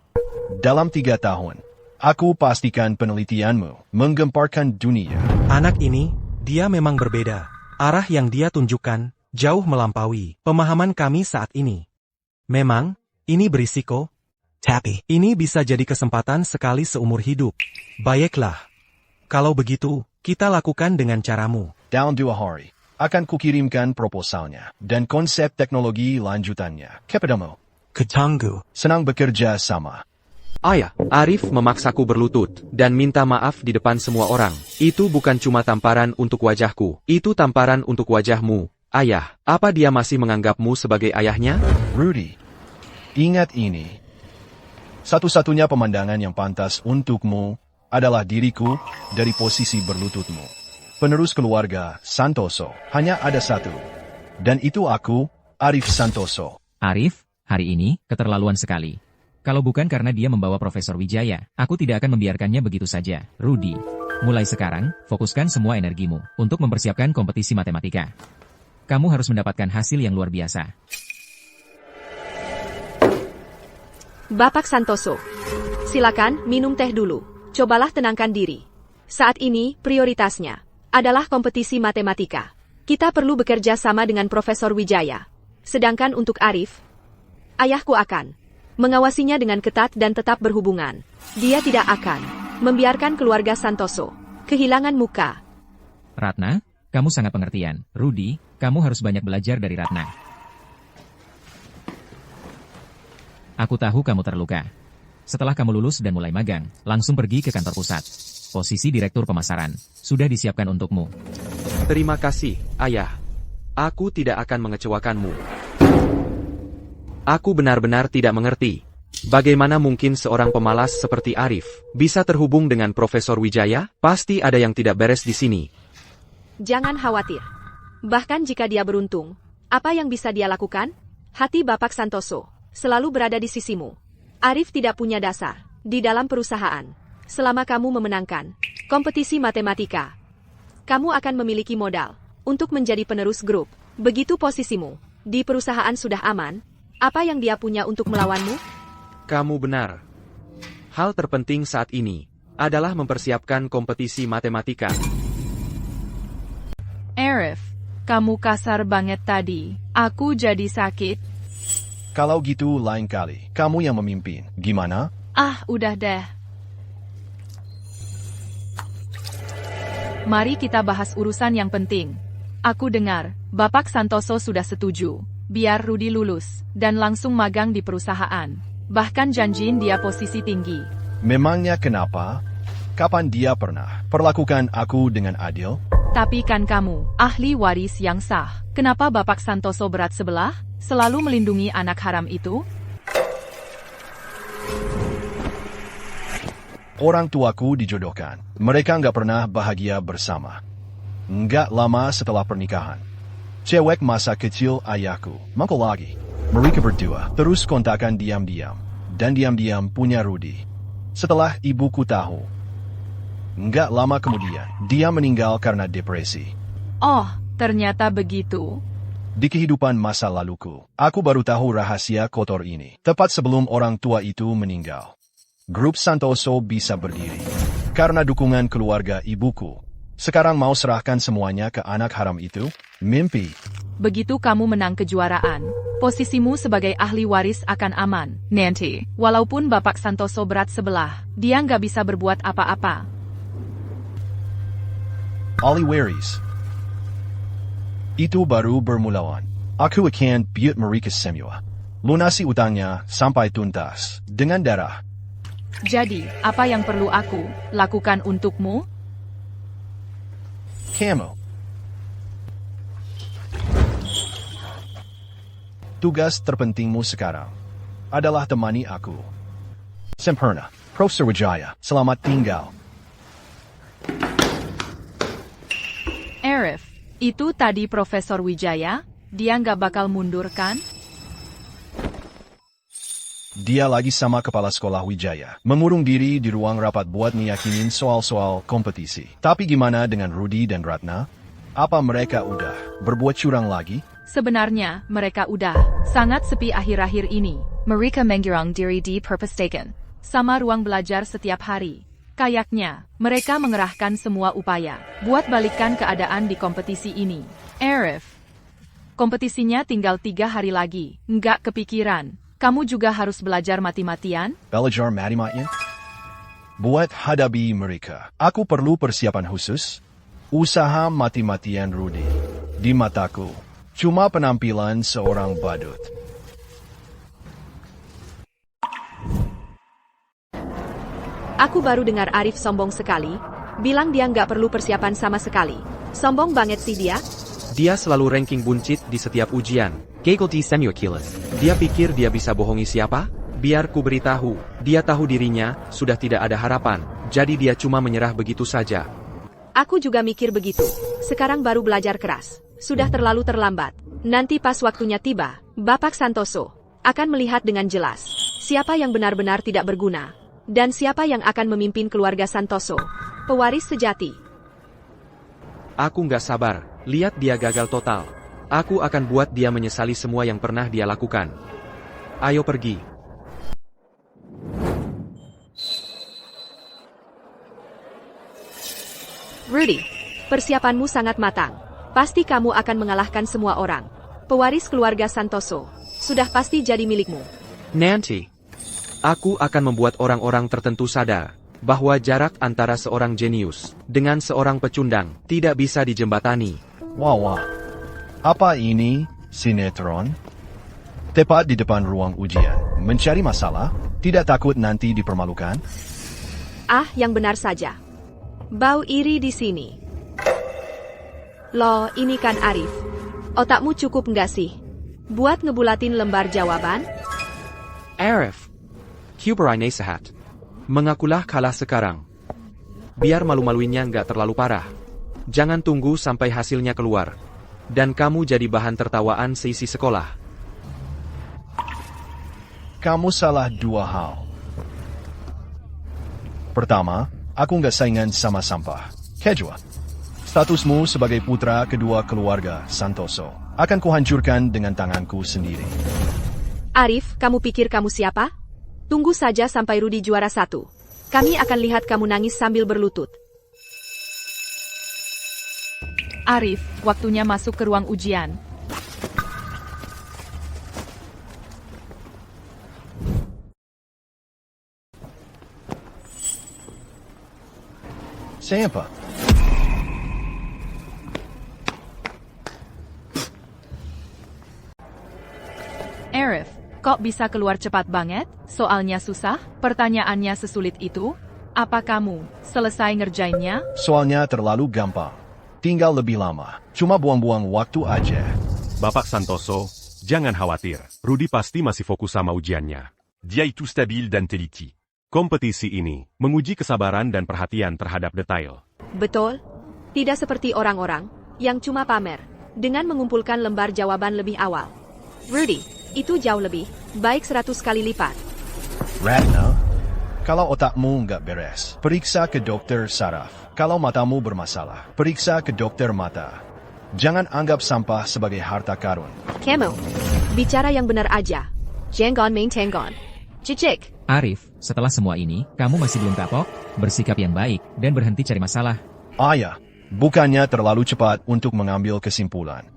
Dalam 3 tahun, aku pastikan penelitianmu menggemparkan dunia. Anak ini, dia memang berbeda. Arah yang dia tunjukkan, jauh melampaui pemahaman kami saat ini. Memang, ini berisiko, tapi ini bisa jadi kesempatan sekali seumur hidup. Baiklah. Kalau begitu, kita lakukan dengan caramu. Dalam 2 hari, akan kukirimkan proposalnya dan konsep teknologi lanjutannya kepadamu. Ketangguh. Senang bekerja sama. Ayah, Arif memaksaku berlutut dan minta maaf di depan semua orang. Itu bukan cuma tamparan untuk wajahku, itu tamparan untuk wajahmu. Ayah, apa dia masih menganggapmu sebagai ayahnya? Rudi, ingat ini. Satu-satunya pemandangan yang pantas untukmu adalah diriku dari posisi berlututmu. penerus keluarga Santoso. Hanya ada satu. Dan itu aku, Arif Santoso. Arif, hari ini, keterlaluan sekali. Kalau bukan karena dia membawa Profesor Wijaya, aku tidak akan membiarkannya begitu saja. Rudy, mulai sekarang, fokuskan semua energimu untuk mempersiapkan kompetisi matematika. Kamu harus mendapatkan hasil yang luar biasa. Bapak Santoso, silakan minum teh dulu. Cobalah tenangkan diri. Saat ini, prioritasnya adalah kompetisi matematika. Kita perlu bekerja sama dengan Profesor Wijaya. Sedangkan untuk Arif, ayahku akan mengawasinya dengan ketat dan tetap berhubungan. Dia tidak akan membiarkan keluarga Santoso kehilangan muka. Ratna, kamu sangat pengertian. Rudy, kamu harus banyak belajar dari Ratna. Aku tahu kamu terluka. Setelah kamu lulus dan mulai magang, langsung pergi ke kantor pusat. Posisi direktur pemasaran sudah disiapkan untukmu. Terima kasih, Ayah. Aku tidak akan mengecewakanmu. Aku benar-benar tidak mengerti. Bagaimana mungkin seorang pemalas seperti Arif bisa terhubung dengan Profesor Wijaya? Pasti ada yang tidak beres di sini. Jangan khawatir. Bahkan jika dia beruntung, apa yang bisa dia lakukan? Hati Bapak Santoso selalu berada di sisimu. Arif tidak punya dasar di dalam perusahaan. Selama kamu memenangkan kompetisi matematika, kamu akan memiliki modal untuk menjadi penerus grup. Begitu posisimu di perusahaan sudah aman, apa yang dia punya untuk melawanmu? Kamu benar. Hal terpenting saat ini adalah mempersiapkan kompetisi matematika. Arif, kamu kasar banget tadi. Aku jadi sakit. Kalau gitu lain kali, kamu yang memimpin. Gimana? Ah, udah deh. Mari kita bahas urusan yang penting. Aku dengar, Bapak Santoso sudah setuju. Biar Rudy lulus, dan langsung magang di perusahaan. Bahkan janjiin dia posisi tinggi. Memangnya kenapa? Kapan dia pernah perlakukan aku dengan adil? Tapi kan kamu, ahli waris yang sah. Kenapa Bapak Santoso berat sebelah? Selalu melindungi anak haram itu? Orang tuaku dijodohkan. Mereka nggak pernah bahagia bersama. Nggak lama setelah pernikahan, cewek masa kecil ayahku mangkul lagi. Mereka berdua terus kontakan diam-diam. Dan diam-diam punya Rudy. Setelah ibuku tahu, nggak lama kemudian, dia meninggal karena depresi. Oh, ternyata begitu. Di kehidupan masa laluku, aku baru tahu rahasia kotor ini. Tepat sebelum orang tua itu meninggal. Grup Santoso bisa berdiri karena dukungan keluarga ibuku. Sekarang mau serahkan semuanya ke anak haram itu? Mimpi. Begitu kamu menang kejuaraan, posisimu sebagai ahli waris akan aman. Nanti, walaupun Bapak Santoso berat sebelah, dia nggak bisa berbuat apa-apa. Ahli waris. Itu baru bermulawan. Aku akan buat mereka semua. Lunasi utangnya sampai tuntas. Dengan darah. Jadi, apa yang perlu aku lakukan untukmu? Kamu. Tugas terpentingmu sekarang adalah temani aku. Sempurna. Profesor Wijaya, selamat tinggal. Arif, itu tadi Profesor Wijaya? Dia nggak bakal mundur kan? Dia lagi sama kepala sekolah Wijaya. Mengurung diri di ruang rapat buat ngeyakinin soal-soal kompetisi. Tapi gimana dengan Rudy dan Ratna? Apa mereka udah berbuat curang lagi? Sebenarnya, mereka udah sangat sepi akhir-akhir ini. Mereka mengurung diri di perpustakaan sama ruang belajar setiap hari. Kayaknya, mereka mengerahkan semua upaya buat balikan keadaan di kompetisi ini. Arif, kompetisinya tinggal 3 hari lagi. Nggak kepikiran. Kamu juga harus belajar mati-matian? Belajar mati-matian? Buat hadapi mereka, aku perlu persiapan khusus. Usaha mati-matian Rudy di mataku cuma penampilan seorang badut. Aku baru dengar Arif sombong sekali. Bilang dia nggak perlu persiapan sama sekali. Sombong banget sih dia. Dia selalu ranking buncit di setiap ujian. Kekulti Semiokiles. Dia pikir dia bisa bohongi siapa? Biar ku beritahu, dia tahu dirinya sudah tidak ada harapan. Jadi dia cuma menyerah begitu saja. Aku juga mikir begitu. Sekarang baru belajar keras. Sudah terlalu terlambat. Nanti pas waktunya tiba, Bapak Santoso akan melihat dengan jelas siapa yang benar-benar tidak berguna dan siapa yang akan memimpin keluarga Santoso, pewaris sejati. Aku nggak sabar, lihat dia gagal total. Aku akan buat dia menyesali semua yang pernah dia lakukan. Ayo pergi. Rudy, persiapanmu sangat matang. Pasti kamu akan mengalahkan semua orang. Pewaris keluarga Santoso sudah pasti jadi milikmu. Nanti, aku akan membuat orang-orang tertentu sadar bahwa jarak antara seorang jenius dengan seorang pecundang tidak bisa dijembatani. Wah. Apa ini, sinetron? Tepat di depan ruang ujian. Mencari masalah? Tidak takut nanti dipermalukan? Ah, yang benar saja. Bau iri di sini. Loh, ini kan Arif. Otakmu cukup nggak sih? Buat ngebulatin lembar jawaban? Arif, Kuberai Nasehat. Mengakulah kalah sekarang. Biar malu-maluinnya nggak terlalu parah. Jangan tunggu sampai hasilnya keluar. Dan kamu jadi bahan tertawaan seisi sekolah. Kamu salah dua hal. Pertama, aku nggak saingan sama sampah. Kedua, statusmu sebagai putra kedua keluarga Santoso akan kuhancurkan dengan tanganku sendiri. Arif, kamu pikir kamu siapa? Tunggu saja sampai Rudy juara 1. Kami akan lihat kamu nangis sambil berlutut. Arif, waktunya masuk ke ruang ujian. Siapa? Arif, kok bisa keluar cepat banget? Soalnya susah? Pertanyaannya sesulit itu? Apa kamu selesai ngerjainnya? Soalnya terlalu gampang. Tinggal lebih lama. Cuma buang-buang waktu aja. Bapak Santoso, jangan khawatir. Rudy pasti masih fokus sama ujiannya. Dia itu stabil dan teliti. Kompetisi ini menguji kesabaran dan perhatian terhadap detail. Betul. Tidak seperti orang-orang yang cuma pamer dengan mengumpulkan lembar jawaban lebih awal. Rudy, itu jauh lebih baik 100 kali lipat. Ratna, kalau otakmu nggak beres, periksa ke dokter saraf. Kalau matamu bermasalah, periksa ke dokter mata. Jangan anggap sampah sebagai harta karun. Kamu, bicara yang benar aja. Jenggon main tenggon. Cicik. Arif, setelah semua ini, kamu masih belum kapok? Bersikap yang baik, dan berhenti cari masalah. Ayah, bukannya terlalu cepat untuk mengambil kesimpulan.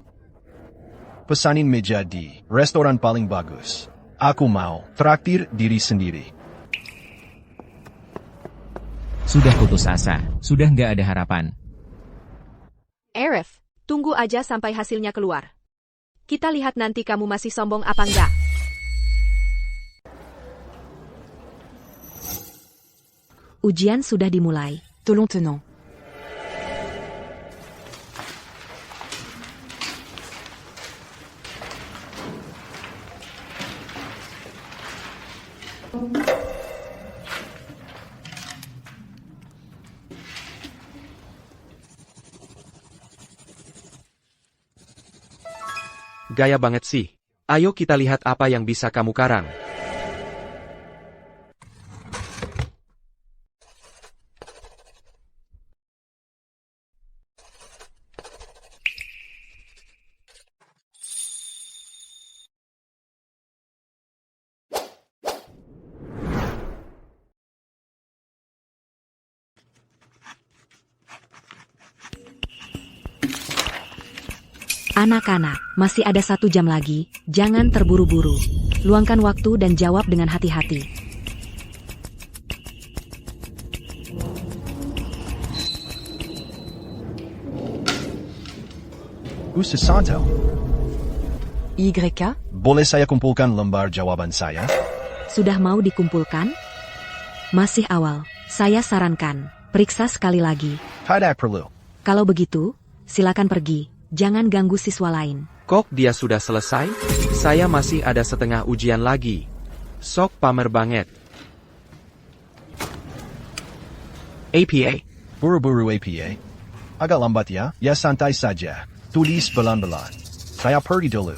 Pesanin meja di restoran paling bagus. Aku mau traktir diri sendiri. Sudah putus asa, sudah nggak ada harapan. Arif, tunggu aja sampai hasilnya keluar. Kita lihat nanti kamu masih sombong apa enggak. Ujian sudah dimulai. Tolong tenang. Gaya banget sih. Ayo kita lihat apa yang bisa kamu karang. Anak-anak, masih ada 1 jam lagi, jangan terburu-buru. Luangkan waktu dan jawab dengan hati-hati. Ustaz Santo, YK? boleh saya kumpulkan lembar jawaban saya? Sudah mau dikumpulkan? Masih awal, saya sarankan, periksa sekali lagi. Tidak perlu. Kalau begitu, silakan pergi. Jangan ganggu siswa lain. Kok dia sudah selesai? Saya masih ada setengah ujian lagi. Sok pamer banget. APA. Buru-buru APA. Agak lambat ya? Ya santai saja. Tulis belan-belan. Saya pergi dulu.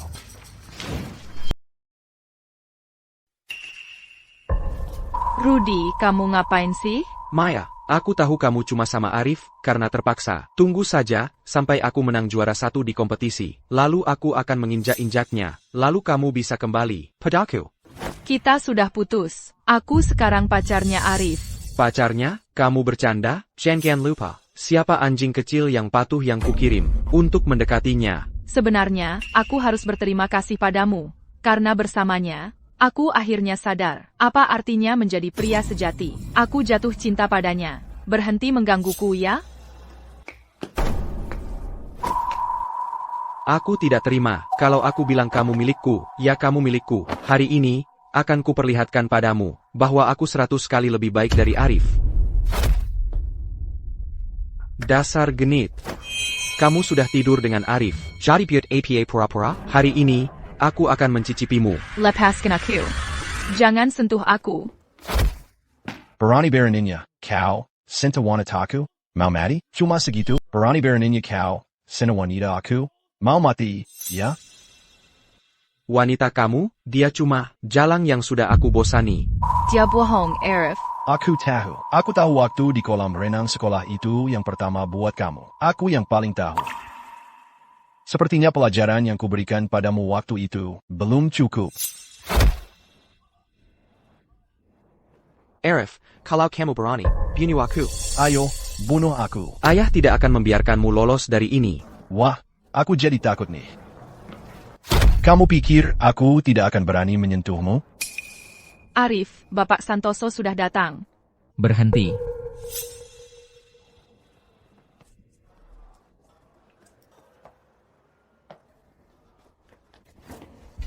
Rudy, kamu ngapain sih? Maya, aku tahu kamu cuma sama Arif, karena terpaksa. Tunggu saja, sampai aku menang juara 1 di kompetisi. Lalu aku akan menginjak-injaknya. Lalu kamu bisa kembali padaku. Kita sudah putus. Aku sekarang pacarnya Arif. Pacarnya? Kamu bercanda? Jangan lupa. Siapa anjing kecil yang patuh yang kukirim untuk mendekatinya? Sebenarnya, aku harus berterima kasih padamu. Karena bersamanya, aku akhirnya sadar, apa artinya menjadi pria sejati. Aku jatuh cinta padanya. Berhenti menggangguku ya? Aku tidak terima, kalau aku bilang kamu milikku, ya kamu milikku. Hari ini, akan kuperlihatkan padamu, bahwa aku 100 kali lebih baik dari Arif. Dasar genit. Kamu sudah tidur dengan Arif. Jadi buat APA pura-pura? Hari ini, aku akan mencicipimu. Lepaskan aku. Jangan sentuh aku. Berani beraninya, kau, cinta wanitaku, mau mati? Cuma segitu, berani beraninya kau, cinta wanita aku, mau mati, ya? Wanita kamu, dia cuma jalang yang sudah aku bosani. Dia bohong, Arif. Aku tahu waktu di kolam renang sekolah itu yang pertama buat kamu. Aku yang paling tahu. Sepertinya pelajaran yang kuberikan padamu waktu itu belum cukup. Arif, kalau kamu berani, bunuh aku. Ayo, bunuh aku. Ayah tidak akan membiarkanmu lolos dari ini. Wah, aku jadi takut nih. Kamu pikir aku tidak akan berani menyentuhmu? Arif, Bapak Santoso sudah datang. Berhenti.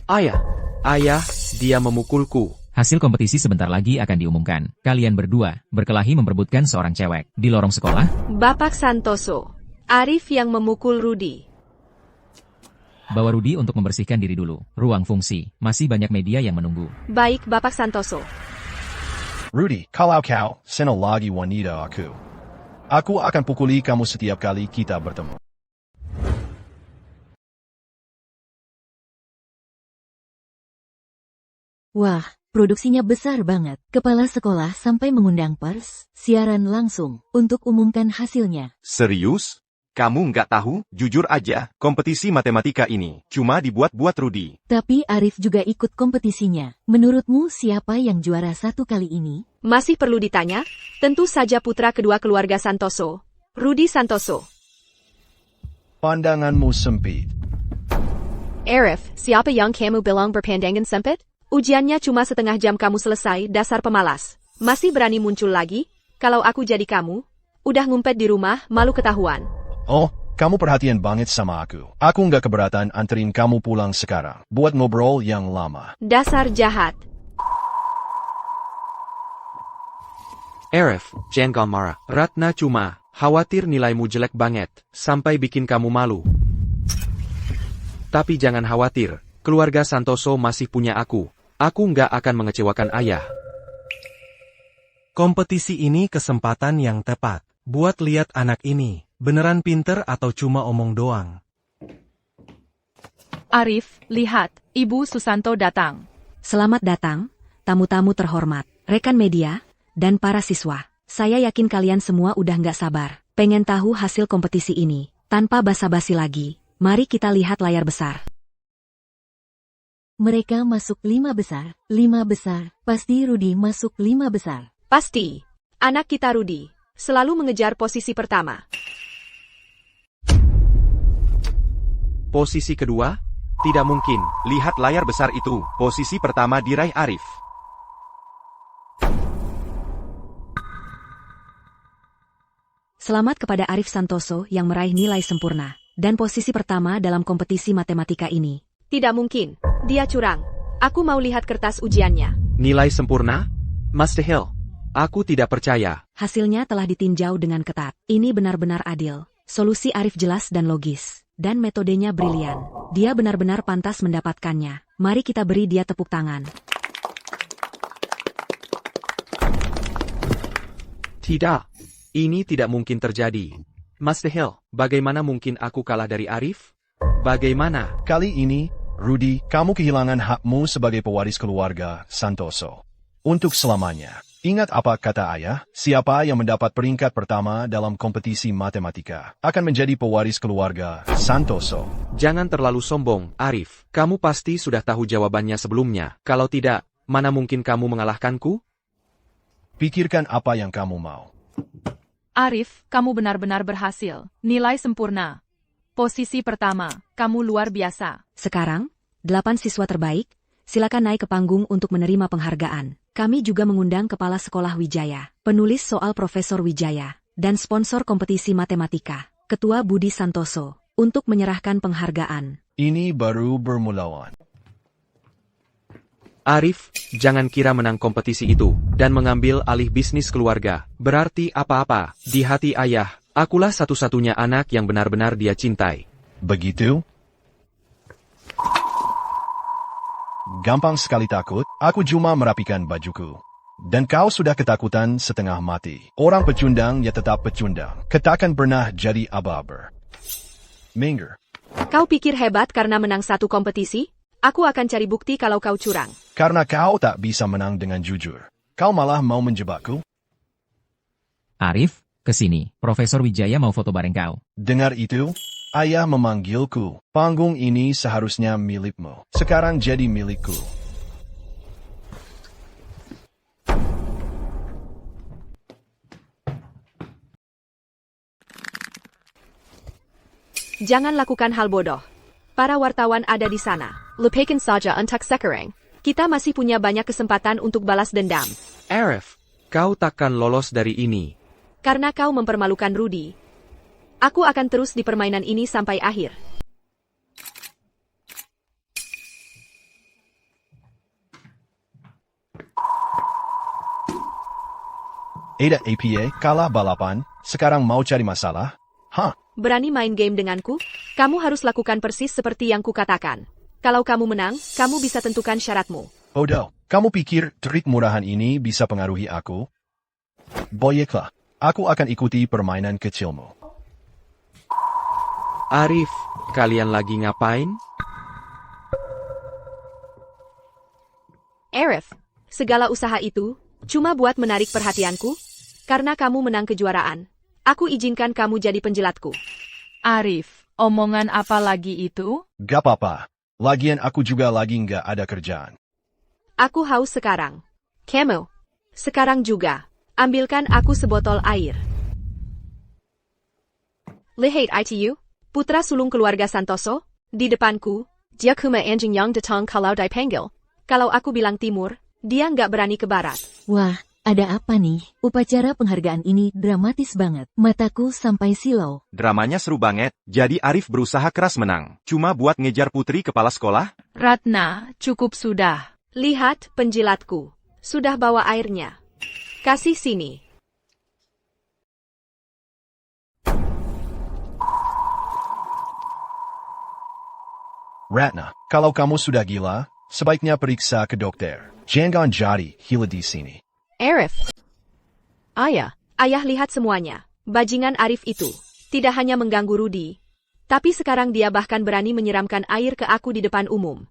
Ayah, dia memukulku. Hasil kompetisi sebentar lagi akan diumumkan. Kalian berdua berkelahi memperebutkan seorang cewek. Di lorong sekolah, Bapak Santoso, Arif yang memukul Rudy. bawa Rudy untuk membersihkan diri dulu. Ruang fungsi, masih banyak media yang menunggu. Baik, Bapak Santoso. Rudy, kalau kau senang lagi wanita aku akan pukuli kamu setiap kali kita bertemu. Wah, produksinya besar banget. Kepala sekolah sampai mengundang pers, siaran langsung, untuk umumkan hasilnya. Serius? Kamu nggak tahu? Jujur aja, kompetisi matematika ini cuma dibuat-buat Rudy. Tapi Arif juga ikut kompetisinya. Menurutmu siapa yang juara 1 kali ini? Masih perlu ditanya? Tentu saja putra kedua keluarga Santoso, Rudy Santoso. Pandanganmu sempit. Arif, siapa yang kamu bilang berpandangan sempit? Ujiannya cuma setengah jam kamu selesai, dasar pemalas. Masih berani muncul lagi? Kalau aku jadi kamu, udah ngumpet di rumah, malu ketahuan. Oh, kamu perhatian banget sama aku. Aku nggak keberatan anterin kamu pulang sekarang. Buat ngobrol yang lama. Dasar jahat. Arif, jangan marah. Ratna cuma khawatir nilaimu jelek banget, sampai bikin kamu malu. Tapi jangan khawatir, keluarga Santoso masih punya aku. Aku nggak akan mengecewakan ayah. Kompetisi ini kesempatan yang tepat buat lihat anak ini. Beneran pinter atau cuma omong doang? Arif, lihat, Ibu Susanto datang. Selamat datang, tamu-tamu terhormat, rekan media, dan para siswa. Saya yakin kalian semua udah nggak sabar, pengen tahu hasil kompetisi ini. Tanpa basa-basi lagi, mari kita lihat layar besar. Mereka masuk 5 besar. 5 besar, pasti Rudy masuk 5 besar. Pasti. Anak kita Rudy selalu mengejar posisi pertama. Posisi kedua? Tidak mungkin. Lihat layar besar itu, posisi pertama diraih Arif. Selamat kepada Arif Santoso yang meraih nilai sempurna, dan posisi pertama dalam kompetisi matematika ini. Tidak mungkin. Dia curang. Aku mau lihat kertas ujiannya. Nilai sempurna? Mustahil. Aku tidak percaya. Hasilnya telah ditinjau dengan ketat. Ini benar-benar adil. Solusi Arif jelas dan logis. Dan metodenya brilian. Dia benar-benar pantas mendapatkannya. Mari kita beri dia tepuk tangan. Tidak. Ini tidak mungkin terjadi. Mustahil, bagaimana mungkin aku kalah dari Arif? Bagaimana? Kali ini, Rudy, kamu kehilangan hakmu sebagai pewaris keluarga Santoso. Untuk selamanya. Ingat apa kata ayah, siapa yang mendapat peringkat pertama dalam kompetisi matematika akan menjadi pewaris keluarga Santoso. Jangan terlalu sombong, Arif. Kamu pasti sudah tahu jawabannya sebelumnya. Kalau tidak, mana mungkin kamu mengalahkanku? Pikirkan apa yang kamu mau. Arif, kamu benar-benar berhasil. Nilai sempurna. Posisi pertama, kamu luar biasa. Sekarang, 8 siswa terbaik, silakan naik ke panggung untuk menerima penghargaan. Kami juga mengundang Kepala Sekolah Wijaya, penulis soal Profesor Wijaya, dan sponsor kompetisi matematika, Ketua Budi Santoso, untuk menyerahkan penghargaan. Ini baru bermulawan. Arif, jangan kira menang kompetisi itu, dan mengambil alih bisnis keluarga, berarti apa-apa. Di hati ayah, akulah satu-satunya anak yang benar-benar dia cintai. Begitu? Gampang sekali takut, aku cuma merapikan bajuku. Dan kau sudah ketakutan setengah mati. Orang pecundang ya tetap pecundang. Katakan pernah jadi aba-aba. Minggir. Kau pikir hebat karena menang satu kompetisi? Aku akan cari bukti kalau kau curang. Karena kau tak bisa menang dengan jujur. Kau malah mau menjebakku? Arif, kesini. Profesor Wijaya mau foto bareng kau. Dengar itu? Ayah memanggilku. Panggung ini seharusnya milikmu. Sekarang jadi milikku. Jangan lakukan hal bodoh. Para wartawan ada di sana. Lupakan saja untuk sekarang. Kita masih punya banyak kesempatan untuk balas dendam. Arif, kau takkan lolos dari ini. Karena kau mempermalukan Rudy. Aku akan terus di permainan ini sampai akhir. Ada APA, kalah balapan, sekarang mau cari masalah? Hah? Berani main game denganku? Kamu harus lakukan persis seperti yang kukatakan. Kalau kamu menang, kamu bisa tentukan syaratmu. Bodoh, kamu pikir trik murahan ini bisa pengaruhi aku? Boyeklah, aku akan ikuti permainan kecilmu. Arif, kalian lagi ngapain? Arif, segala usaha itu cuma buat menarik perhatianku? Karena kamu menang kejuaraan. Aku izinkan kamu jadi penjilatku. Arif, omongan apa lagi itu? Gak apa-apa. Lagian aku juga lagi nggak ada kerjaan. Aku haus sekarang. Kamu, sekarang juga. Ambilkan aku sebotol air. Lihat ITU, putra sulung keluarga Santoso, di depanku, dia kuma anjing yang datang kalau dipanggil. Kalau aku bilang timur, dia nggak berani ke barat. Wah, ada apa nih? Upacara penghargaan ini dramatis banget. Mataku sampai silau. Dramanya seru banget, jadi Arif berusaha keras menang. Cuma buat ngejar putri kepala sekolah? Ratna, cukup sudah. Lihat penjilatku. Sudah bawa airnya. Kasih sini. Ratna, kalau kamu sudah gila, sebaiknya periksa ke dokter. Jangan jadi gila di sini. Arif. Ayah lihat semuanya. Bajingan Arif itu. Tidak hanya mengganggu Rudy. Tapi sekarang dia bahkan berani menyiramkan air ke aku di depan umum.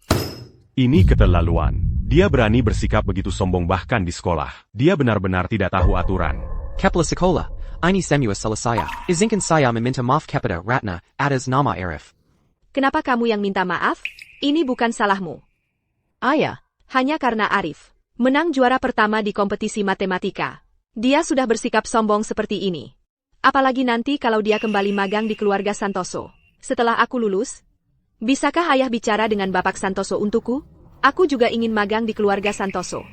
Ini keterlaluan. Dia berani bersikap begitu sombong bahkan di sekolah. Dia benar-benar tidak tahu aturan. Kepala sekolah, ini semua salah saya. Izinkan saya meminta maaf kepada Ratna atas nama Arif. Kenapa kamu yang minta maaf? Ini bukan salahmu. Ayah, hanya karena Arif menang juara pertama di kompetisi matematika. Dia sudah bersikap sombong seperti ini. Apalagi nanti kalau dia kembali magang di keluarga Santoso. Setelah aku lulus, bisakah ayah bicara dengan Bapak Santoso untukku? Aku juga ingin magang di keluarga Santoso.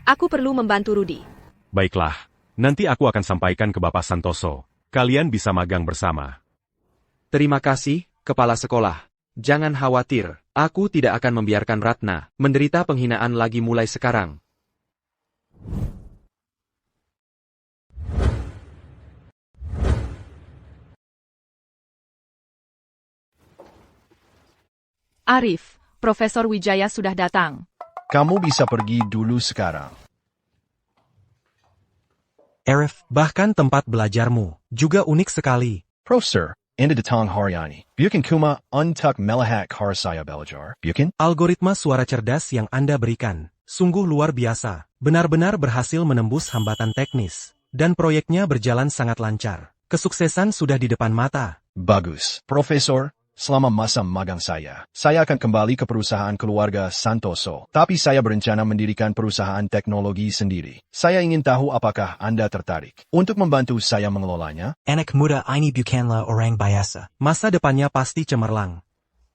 Aku perlu membantu Rudy. Baiklah, nanti aku akan sampaikan ke Bapak Santoso. Kalian bisa magang bersama. Terima kasih, Kepala Sekolah. Jangan khawatir, aku tidak akan membiarkan Ratna menderita penghinaan lagi mulai sekarang. Arif, Profesor Wijaya sudah datang. Kamu bisa pergi dulu sekarang. Arif, bahkan tempat belajarmu juga unik sekali. Professor, Anda datang hari ini. Bukan cuma untuk melihat cara saya belajar, bukan? Algoritma suara cerdas yang Anda berikan sungguh luar biasa. Benar-benar berhasil menembus hambatan teknis. Dan proyeknya berjalan sangat lancar. Kesuksesan sudah di depan mata. Bagus. Profesor, selama masa magang saya akan kembali ke perusahaan keluarga Santoso. Tapi saya berencana mendirikan perusahaan teknologi sendiri. Saya ingin tahu apakah Anda tertarik untuk membantu saya mengelolanya? Anak muda ini bukanlah orang biasa. Masa depannya pasti cemerlang.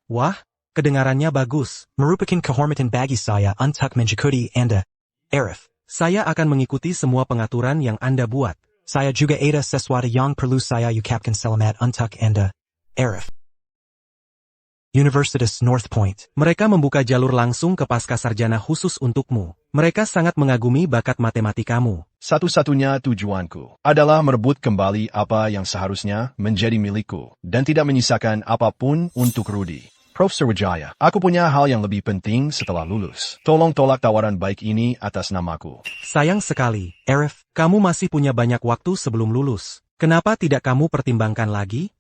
Wah, kedengarannya bagus. Merupakan kehormatan bagi saya untuk mengikuti Anda, Arif. Saya akan mengikuti semua pengaturan yang Anda buat. Saya juga ada sesuatu yang perlu saya ucapkan selamat untuk Anda, Arif. Universitas North Point. Mereka membuka jalur langsung ke pascasarjana khusus untukmu. Mereka sangat mengagumi bakat matematikamu. Satu-satunya tujuanku adalah merebut kembali apa yang seharusnya menjadi milikku dan tidak menyisakan apapun untuk Rudy. Profesor Wijaya, aku punya hal yang lebih penting setelah lulus. Tolong tolak tawaran baik ini atas namaku. Sayang sekali, Arif, kamu masih punya banyak waktu sebelum lulus. Kenapa tidak kamu pertimbangkan lagi?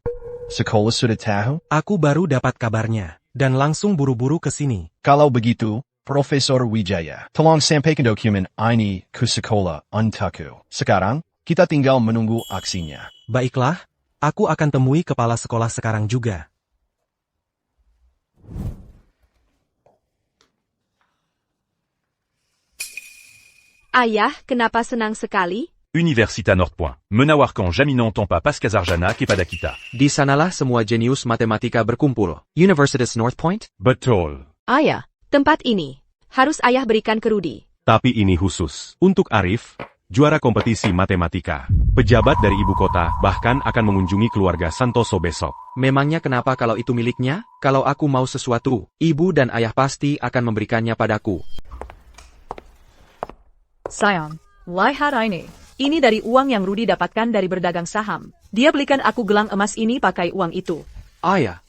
Sekolah sudah tahu? Aku baru dapat kabarnya, dan langsung buru-buru ke sini. Kalau begitu, Profesor Wijaya, tolong sampaikan dokumen ini ke sekolah untukku. Sekarang, kita tinggal menunggu aksinya. Baiklah, aku akan temui kepala sekolah sekarang juga. Ayah, kenapa senang sekali? Universitas North Point. Menawarkan jaminan tanpa Pascasarjana kepada kita. Di sanalah semua jenius matematika berkumpul. Universitas North Point? Betul. Ayah, tempat ini harus ayah berikan ke Rudy. Tapi ini khusus untuk Arif, juara kompetisi matematika. Pejabat dari ibu kota bahkan akan mengunjungi keluarga Santoso besok. Memangnya kenapa kalau itu miliknya? Kalau aku mau sesuatu, ibu dan ayah pasti akan memberikannya padaku. Sayang, lihat ini. Ini dari uang yang Rudy dapatkan dari berdagang saham. Dia belikan aku gelang emas ini pakai uang itu. Ayah,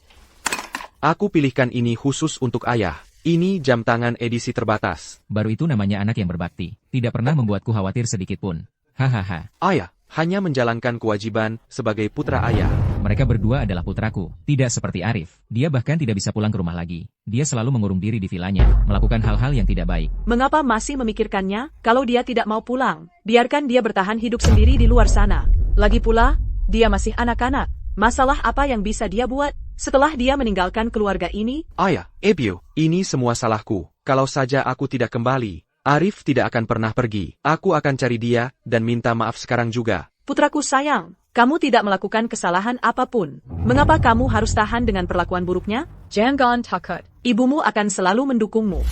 aku pilihkan ini khusus untuk ayah. Ini jam tangan edisi terbatas. Baru itu namanya anak yang berbakti. Tidak pernah membuatku khawatir sedikit pun. Hahaha. Ayah, hanya menjalankan kewajiban sebagai putra ayah. Mereka berdua adalah putraku, tidak seperti Arif. Dia bahkan tidak bisa pulang ke rumah lagi. Dia selalu mengurung diri di vilanya, melakukan hal-hal yang tidak baik. Mengapa masih memikirkannya? Kalau dia tidak mau pulang, biarkan dia bertahan hidup sendiri di luar sana. Lagi pula, dia masih anak-anak. Masalah apa yang bisa dia buat setelah dia meninggalkan keluarga ini? Ayah, Ebio, ini semua salahku. Kalau saja aku tidak kembali, Arif tidak akan pernah pergi. Aku akan cari dia dan minta maaf sekarang juga. Putraku sayang, kamu tidak melakukan kesalahan apapun. Mengapa kamu harus tahan dengan perlakuan buruknya? Jangan takut. Ibumu akan selalu mendukungmu.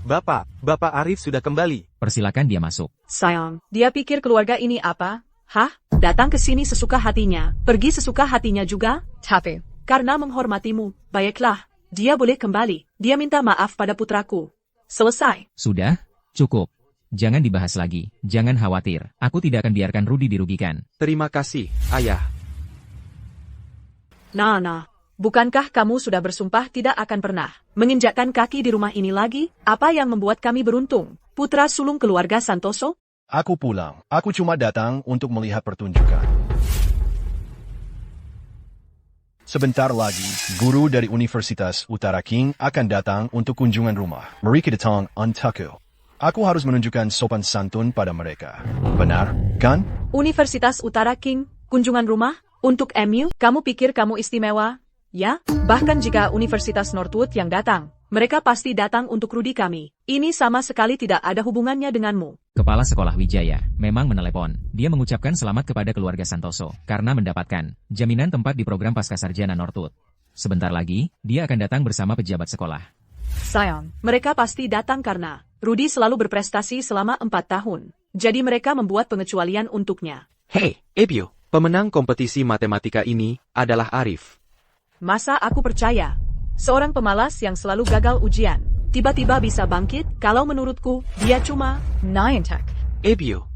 Bapak Arif sudah kembali. Persilakan dia masuk. Sayang, dia pikir keluarga ini apa? Hah? Datang ke sini sesuka hatinya, pergi sesuka hatinya juga? Tapi, karena menghormatimu, baiklah, dia boleh kembali. Dia minta maaf pada putraku. Selesai. Sudah, cukup. Jangan dibahas lagi. Jangan khawatir. Aku tidak akan biarkan Rudy dirugikan. Terima kasih, ayah. Nah, bukankah kamu sudah bersumpah tidak akan pernah menginjakkan kaki di rumah ini lagi? Apa yang membuat kami beruntung? Putra sulung keluarga Santoso? Aku pulang. Aku cuma datang untuk melihat pertunjukan. Sebentar lagi, guru dari Universitas Utara King akan datang untuk kunjungan rumah. Mereka datang untukku. Aku harus menunjukkan sopan santun pada mereka. Benar, kan? Universitas Utara King, kunjungan rumah? Untuk MU, kamu pikir kamu istimewa? Ya, bahkan jika Universitas Northwood yang datang, mereka pasti datang untuk Rudy kami. Ini sama sekali tidak ada hubungannya denganmu. Kepala Sekolah Wijaya memang menelepon. Dia mengucapkan selamat kepada keluarga Santoso karena mendapatkan jaminan tempat di program Pascasarjana Northwood. Sebentar lagi, dia akan datang bersama pejabat sekolah. Sayang, mereka pasti datang karena Rudy selalu berprestasi selama 4 tahun. Jadi mereka membuat pengecualian untuknya. Hei, Ebio, pemenang kompetisi matematika ini adalah Arif. Masa aku percaya? Seorang pemalas yang selalu gagal ujian, tiba-tiba bisa bangkit. Kalau menurutku, dia cuma naintek. Ebio,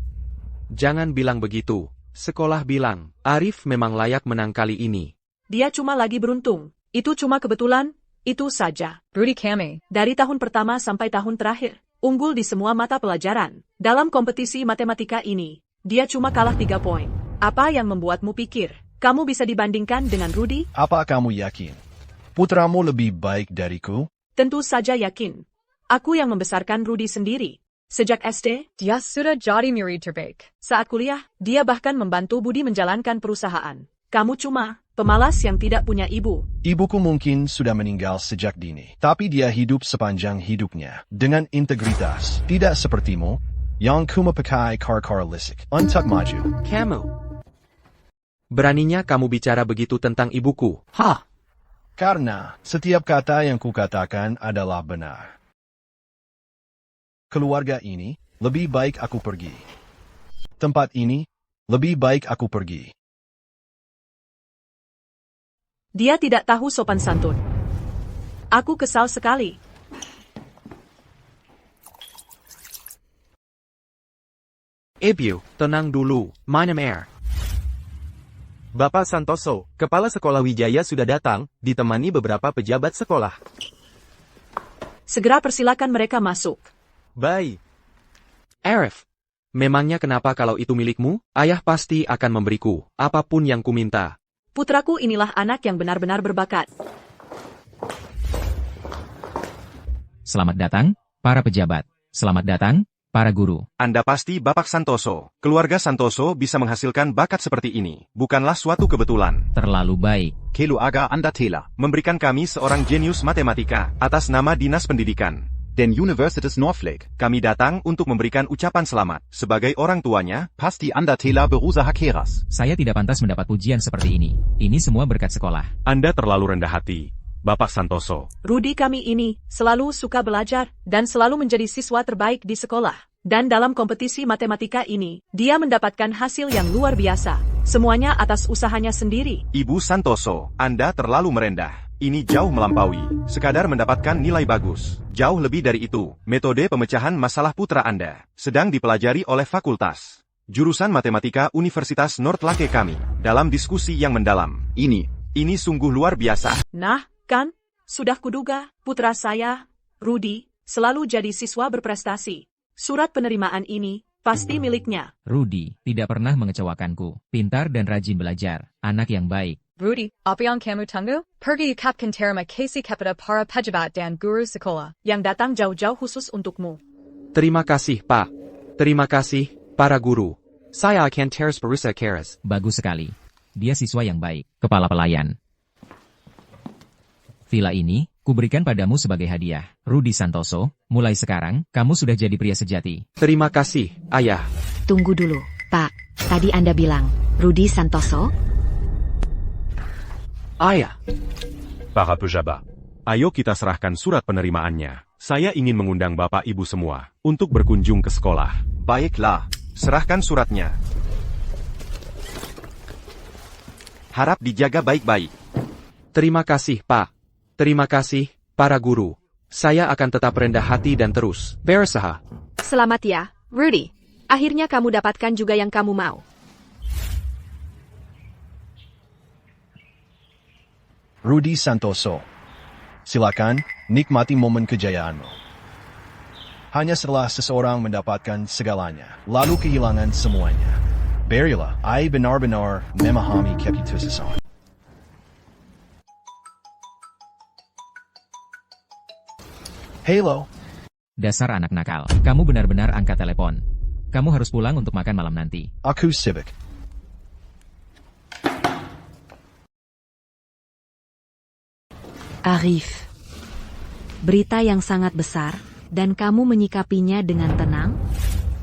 jangan bilang begitu. Sekolah bilang, Arif memang layak menang kali ini. Dia cuma lagi beruntung. Itu cuma kebetulan. Itu saja. Rudy kami, dari tahun pertama sampai tahun terakhir, unggul di semua mata pelajaran. Dalam kompetisi matematika ini, dia cuma kalah 3 poin. Apa yang membuatmu pikir kamu bisa dibandingkan dengan Rudy? Apa kamu yakin? Putramu lebih baik dariku? Tentu saja yakin. Aku yang membesarkan Rudy sendiri. Sejak SD, dia sudah jadi murid terbaik. Saat kuliah, dia bahkan membantu Budi menjalankan perusahaan. Kamu cuma pemalas yang tidak punya ibu. Ibuku mungkin sudah meninggal sejak dini, tapi dia hidup sepanjang hidupnya dengan integritas, tidak sepertimu yang cuma pakai car listrik untuk maju. Kamu. Beraninya kamu bicara begitu tentang ibuku? Hah? Karena setiap kata yang kukatakan adalah benar. Keluarga ini, lebih baik aku pergi. Tempat ini, lebih baik aku pergi. Dia tidak tahu sopan santun. Aku kesal sekali. Ibu, tenang dulu, minum air. Bapak Santoso, Kepala Sekolah Wijaya sudah datang, ditemani beberapa pejabat sekolah. Segera persilakan mereka masuk. Baik. Arif, memangnya kenapa kalau itu milikmu? Ayah pasti akan memberiku apapun yang kuminta. Putraku inilah anak yang benar-benar berbakat. Selamat datang, para pejabat. Selamat datang, para guru. Anda pasti Bapak Santoso. Keluarga Santoso bisa menghasilkan bakat seperti ini. Bukanlah suatu kebetulan. Terlalu baik. Keluarga Anda telah Memberikan kami seorang jenius matematika atas nama Dinas Pendidikan. den Universitas Norfolk. Kami datang untuk memberikan ucapan selamat. Sebagai orang tuanya, Pasti Anda telah berusaha keras. Saya tidak pantas mendapat pujian seperti ini. Ini semua berkat sekolah. Anda terlalu rendah hati, Bapak Santoso. Rudy kami ini selalu suka belajar dan selalu menjadi siswa terbaik di sekolah. Dan dalam kompetisi matematika ini, dia mendapatkan hasil yang luar biasa. Semuanya atas usahanya sendiri. Ibu Santoso, Anda terlalu merendah. Ini jauh melampaui. Sekadar mendapatkan nilai bagus. Jauh lebih dari itu, metode pemecahan masalah putra Anda sedang dipelajari oleh Fakultas Jurusan Matematika Universitas Northlake kami. Dalam diskusi yang mendalam. Ini sungguh luar biasa. Nah, kan? Sudah kuduga, putra saya, Rudy, selalu jadi siswa berprestasi. Surat penerimaan ini pasti miliknya. Rudy tidak pernah mengecewakanku. Pintar dan rajin belajar. Anak yang baik. Rudy, apa yang kamu tunggu? Pergi ikapkan terima kasih kepada para pejabat dan guru sekolah yang datang jauh-jauh khusus untukmu. Terima kasih, Pak. Terima kasih, para guru. Saya akan terus berusaha keras. Bagus sekali. Dia siswa yang baik. Kepala pelayan. Villa ini, kuberikan padamu sebagai hadiah. Rudy Santoso, mulai sekarang, kamu sudah jadi pria sejati. Terima kasih, Ayah. Tunggu dulu, Pak. Tadi Anda bilang, Rudy Santoso? Ayah. Para pejabat, ayo kita serahkan surat penerimaannya. Saya ingin mengundang Bapak Ibu semua untuk berkunjung ke sekolah. Baiklah, serahkan suratnya. Harap dijaga baik-baik. Terima kasih, Pak. Terima kasih, para guru. Saya akan tetap rendah hati dan terus berusaha. Selamat ya, Rudy. Akhirnya kamu dapatkan juga yang kamu mau. Rudy Santoso. Silakan, nikmati momen kejayaanmu. Hanya setelah seseorang mendapatkan segalanya, lalu kehilangan semuanya. Berilah, ay benar-benar memahami keputusan. Halo. Dasar anak nakal. Kamu benar-benar angkat telepon. Kamu harus pulang untuk makan malam nanti. Aku sibuk. Arif. Berita yang sangat besar, dan kamu menyikapinya dengan tenang?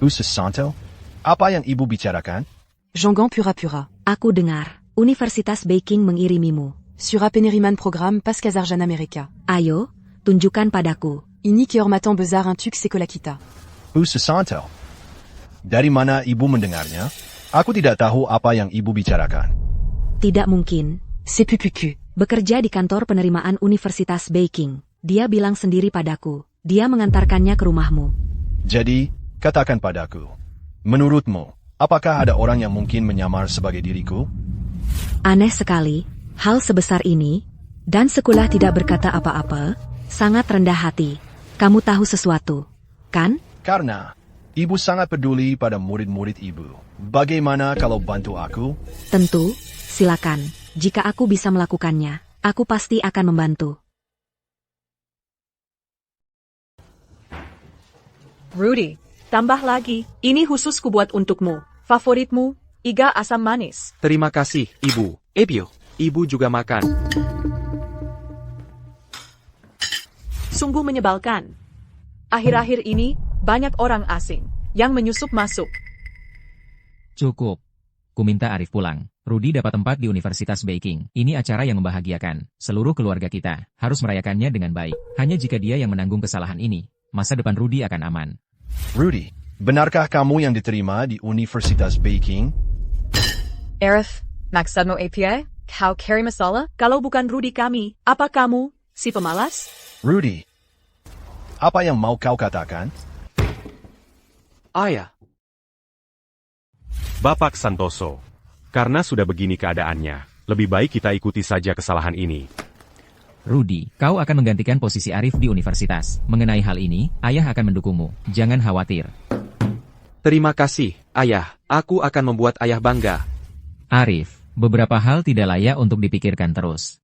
Usus Santo? Apa yang ibu bicarakan? Jean-Gon Pura-Pura. Aku dengar, Universitas Baking mengirimimu. Sur un pénériman programme Pascal Arjan America. Ayo, tunjukkan padaku. Ini qui ormatan bezar un tuk sekolakita. Usus Santo? Dari mana ibu mendengarnya? Aku tidak tahu apa yang ibu bicarakan. Tidak mungkin. C'est pupuku. Bekerja di kantor penerimaan Universitas Baking. Dia bilang sendiri padaku. Dia mengantarkannya ke rumahmu. Jadi, katakan padaku. Menurutmu, apakah ada orang yang mungkin menyamar sebagai diriku? Aneh sekali, hal sebesar ini, dan sekolah tidak berkata apa-apa, sangat rendah hati. Kamu tahu sesuatu, kan? Karena, ibu sangat peduli pada murid-murid ibu. Bagaimana kalau bantu aku? Tentu, Silakan, jika aku bisa melakukannya, aku pasti akan membantu. Rudy, tambah lagi, ini khusus kubuat untukmu. Favoritmu, iga asam manis. Terima kasih, Ibu. Ebio, Ibu juga makan. Sungguh menyebalkan. Akhir-akhir ini, banyak orang asing yang menyusup masuk. Cukup. Ku minta Arif pulang. Rudy dapat tempat di Universitas Baking. Ini acara yang membahagiakan. Seluruh keluarga kita harus merayakannya dengan baik. Hanya jika dia yang menanggung kesalahan ini, masa depan Rudy akan aman. Rudy, benarkah kamu yang diterima di Universitas Baking? Arif, maksud mo APA? Kau carry masalah? Kalau bukan Rudy kami, apa kamu, si pemalas? Rudy, apa yang mau kau katakan? Ayah. Bapak Santoso, karena sudah begini keadaannya, lebih baik kita ikuti saja kesalahan ini. Rudy, kau akan menggantikan posisi Arif di universitas. Mengenai hal ini, ayah akan mendukungmu. Jangan khawatir. Terima kasih, Ayah. Aku akan membuat Ayah bangga. Arif, beberapa hal tidak layak untuk dipikirkan terus.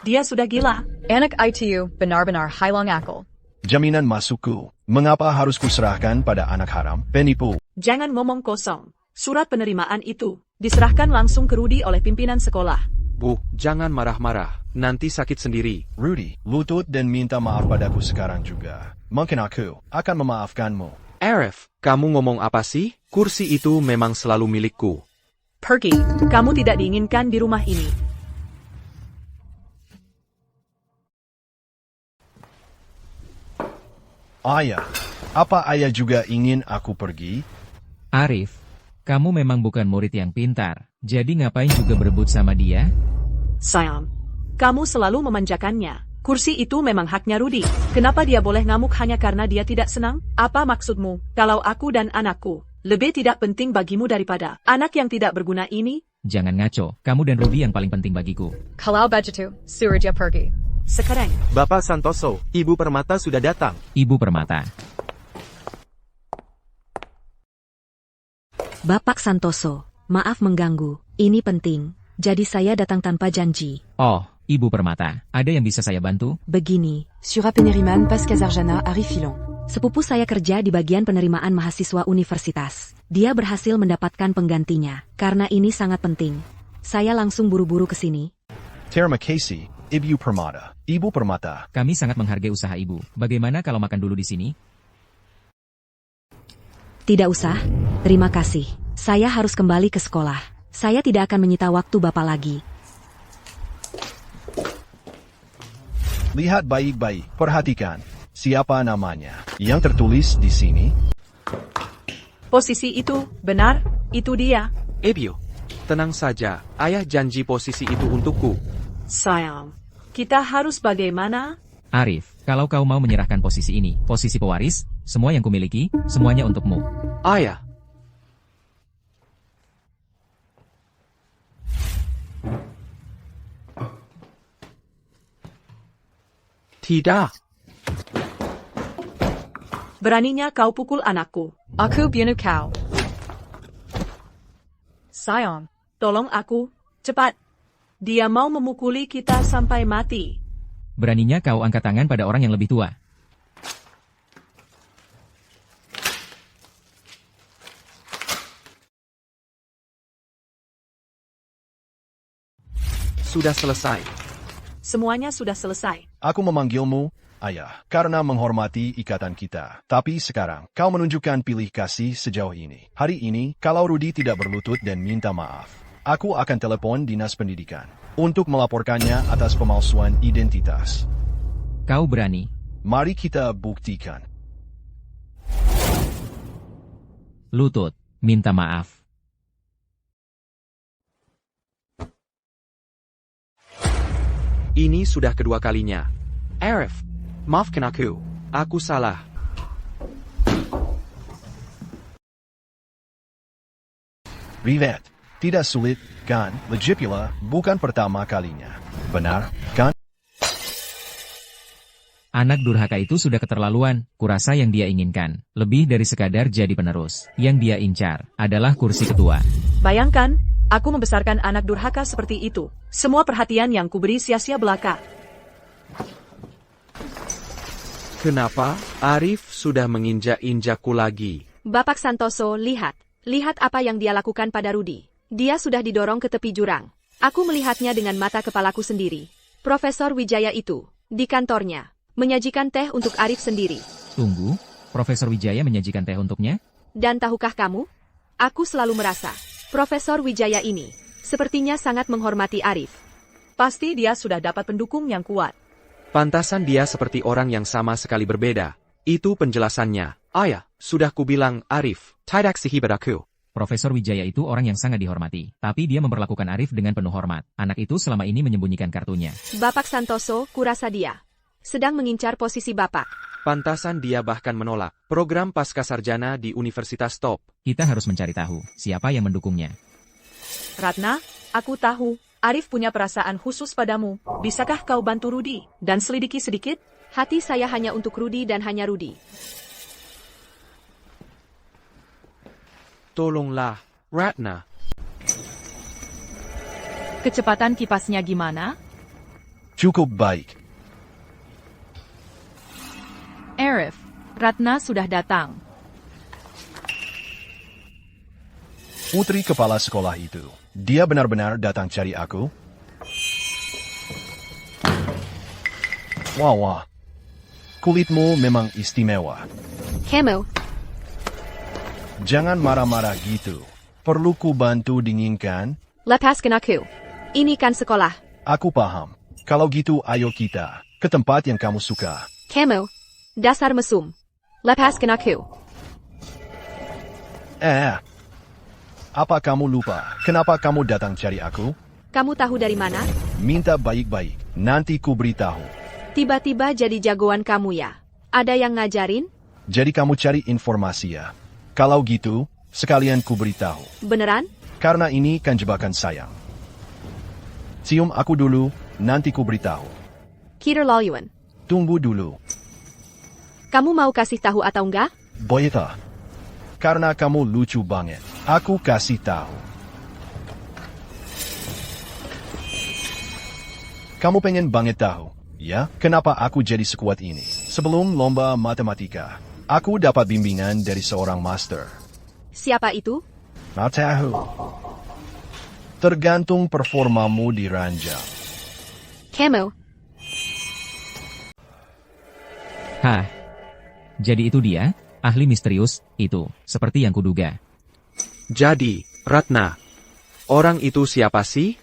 Dia sudah gila. Anak itu benar-benar hilang akal. Jaminan masukku. Mengapa harus kuserahkan pada anak haram, penipu? Jangan ngomong kosong. Surat penerimaan itu diserahkan langsung ke Rudy oleh pimpinan sekolah. Bu, jangan marah-marah. Nanti sakit sendiri. Rudy, lutut dan minta maaf padaku sekarang juga. Mungkin aku akan memaafkanmu. Arif, kamu ngomong apa sih? Kursi itu memang selalu milikku. Pergi, kamu tidak diinginkan di rumah ini. Ayah, apa ayah juga ingin aku pergi? Arif, kamu memang bukan murid yang pintar, jadi ngapain juga berebut sama dia? Sayang, kamu selalu memanjakannya. Kursi itu memang haknya Rudy. Kenapa dia boleh ngamuk hanya karena dia tidak senang? Apa maksudmu? Kalau aku dan anakku lebih tidak penting bagimu daripada anak yang tidak berguna ini? Jangan ngaco, kamu dan Rudy yang paling penting bagiku. Kalau begitu, suruh dia pergi. Sekarang, Bapak Santoso, Ibu Permata sudah datang. Ibu Permata. Bapak Santoso, maaf mengganggu. Ini penting. Jadi saya datang tanpa janji. Oh, Ibu Permata, ada yang bisa saya bantu? Begini, Sura Peneriman Pascazarjana Arif Filon. sepupu saya kerja di bagian penerimaan mahasiswa universitas. Dia berhasil mendapatkan penggantinya. Karena ini sangat penting. Saya langsung buru-buru ke sini. Terima kasih, Ibu Permata. Ibu Permata. Kami sangat menghargai usaha ibu. Bagaimana kalau makan dulu di sini? Tidak usah. Terima kasih. Saya harus kembali ke sekolah. Saya tidak akan menyita waktu Bapak lagi. Lihat baik-baik. Perhatikan. Siapa namanya? Yang tertulis di sini? Posisi itu, benar, itu dia. Ebio, tenang saja. Ayah janji posisi itu untukku. Sayang, kita harus bagaimana? Arif, kalau kau mau menyerahkan posisi ini, posisi pewaris, semua yang kumiliki, semuanya untukmu. Ayah. Tidak. Beraninya kau pukul anakku. Aku bunuh kau. Sayang, tolong aku, cepat. Dia mau memukuli kita sampai mati. Beraninya kau angkat tangan pada orang yang lebih tua. Sudah selesai. Semuanya sudah selesai. Aku memanggilmu, Ayah, karena menghormati ikatan kita. Tapi sekarang, kau menunjukkan pilih kasih sejauh ini. Hari ini, kalau Rudy tidak berlutut dan minta maaf, aku akan telepon dinas pendidikan untuk melaporkannya atas pemalsuan identitas. Kau berani? Mari kita buktikan. Lutut, minta maaf. Ini sudah kedua kalinya. Arif, maafkan aku. Aku salah. Rivet, tidak sulit, kan? Legipula bukan pertama kalinya. Benar, kan? Anak durhaka itu sudah keterlaluan, kurasa yang dia inginkan, lebih dari sekadar jadi penerus. Yang dia incar, adalah kursi ketua. Bayangkan, aku membesarkan anak durhaka seperti itu. Semua perhatian yang kuberi sia-sia belaka. Kenapa? Arif sudah menginjak-injakku lagi. Bapak Santoso, lihat. Lihat apa yang dia lakukan pada Rudy. Dia sudah didorong ke tepi jurang. Aku melihatnya dengan mata kepalaku sendiri. Profesor Wijaya itu, di kantornya, menyajikan teh untuk Arif sendiri. Tunggu, Profesor Wijaya menyajikan teh untuknya? Dan tahukah kamu? Aku selalu merasa, Profesor Wijaya ini, sepertinya sangat menghormati Arif. Pasti dia sudah dapat pendukung yang kuat. Pantasan dia seperti orang yang sama sekali berbeda. Itu penjelasannya. Ayah, sudah kubilang Arif, tidak sehebat aku. Profesor Wijaya itu orang yang sangat dihormati, tapi dia memperlakukan Arif dengan penuh hormat. Anak itu selama ini menyembunyikan kartunya. Bapak Santoso, kurasa dia sedang mengincar posisi Bapak. Pantasan dia bahkan menolak program pascasarjana di Universitas Top. Kita harus mencari tahu siapa yang mendukungnya. Ratna, aku tahu, Arif punya perasaan khusus padamu. Bisakah kau bantu Rudy dan selidiki sedikit? Hati saya hanya untuk Rudy dan hanya Rudy. Tolonglah, Ratna. Kecepatan kipasnya gimana? Cukup baik. Arif, Ratna sudah datang. Putri kepala sekolah itu, dia benar-benar datang cari aku? Wah, kulitmu memang istimewa. Kemo. Jangan marah-marah gitu. Perlu ku bantu dinginkan? Lepaskan aku. Ini kan sekolah. Aku paham. Kalau gitu ayo kita ke tempat yang kamu suka. Kemo. Dasar mesum. Lepaskan aku. Apa kamu lupa? Kenapa kamu datang cari aku? Kamu tahu dari mana? Minta baik-baik. Nanti ku beritahu. Tiba-tiba jadi jagoan kamu ya? Ada yang ngajarin? Jadi kamu cari informasi ya? Kalau gitu, sekalian ku beritahu. Beneran? Karena ini kan jebakan sayang. Cium aku dulu, nanti ku beritahu. Kider Lalyuan. Tunggu dulu. Kamu mau kasih tahu atau enggak? Boyeta. Karena kamu lucu banget. Aku kasih tahu. Kamu pengen banget tahu, ya? Kenapa aku jadi sekuat ini? Sebelum lomba matematika, aku dapat bimbingan dari seorang master. Siapa itu? Nggak tahu. Tergantung performamu di ranjang. Kemo. Hah. Jadi itu dia, ahli misterius, itu, seperti yang kuduga. Jadi, Ratna, orang itu siapa sih?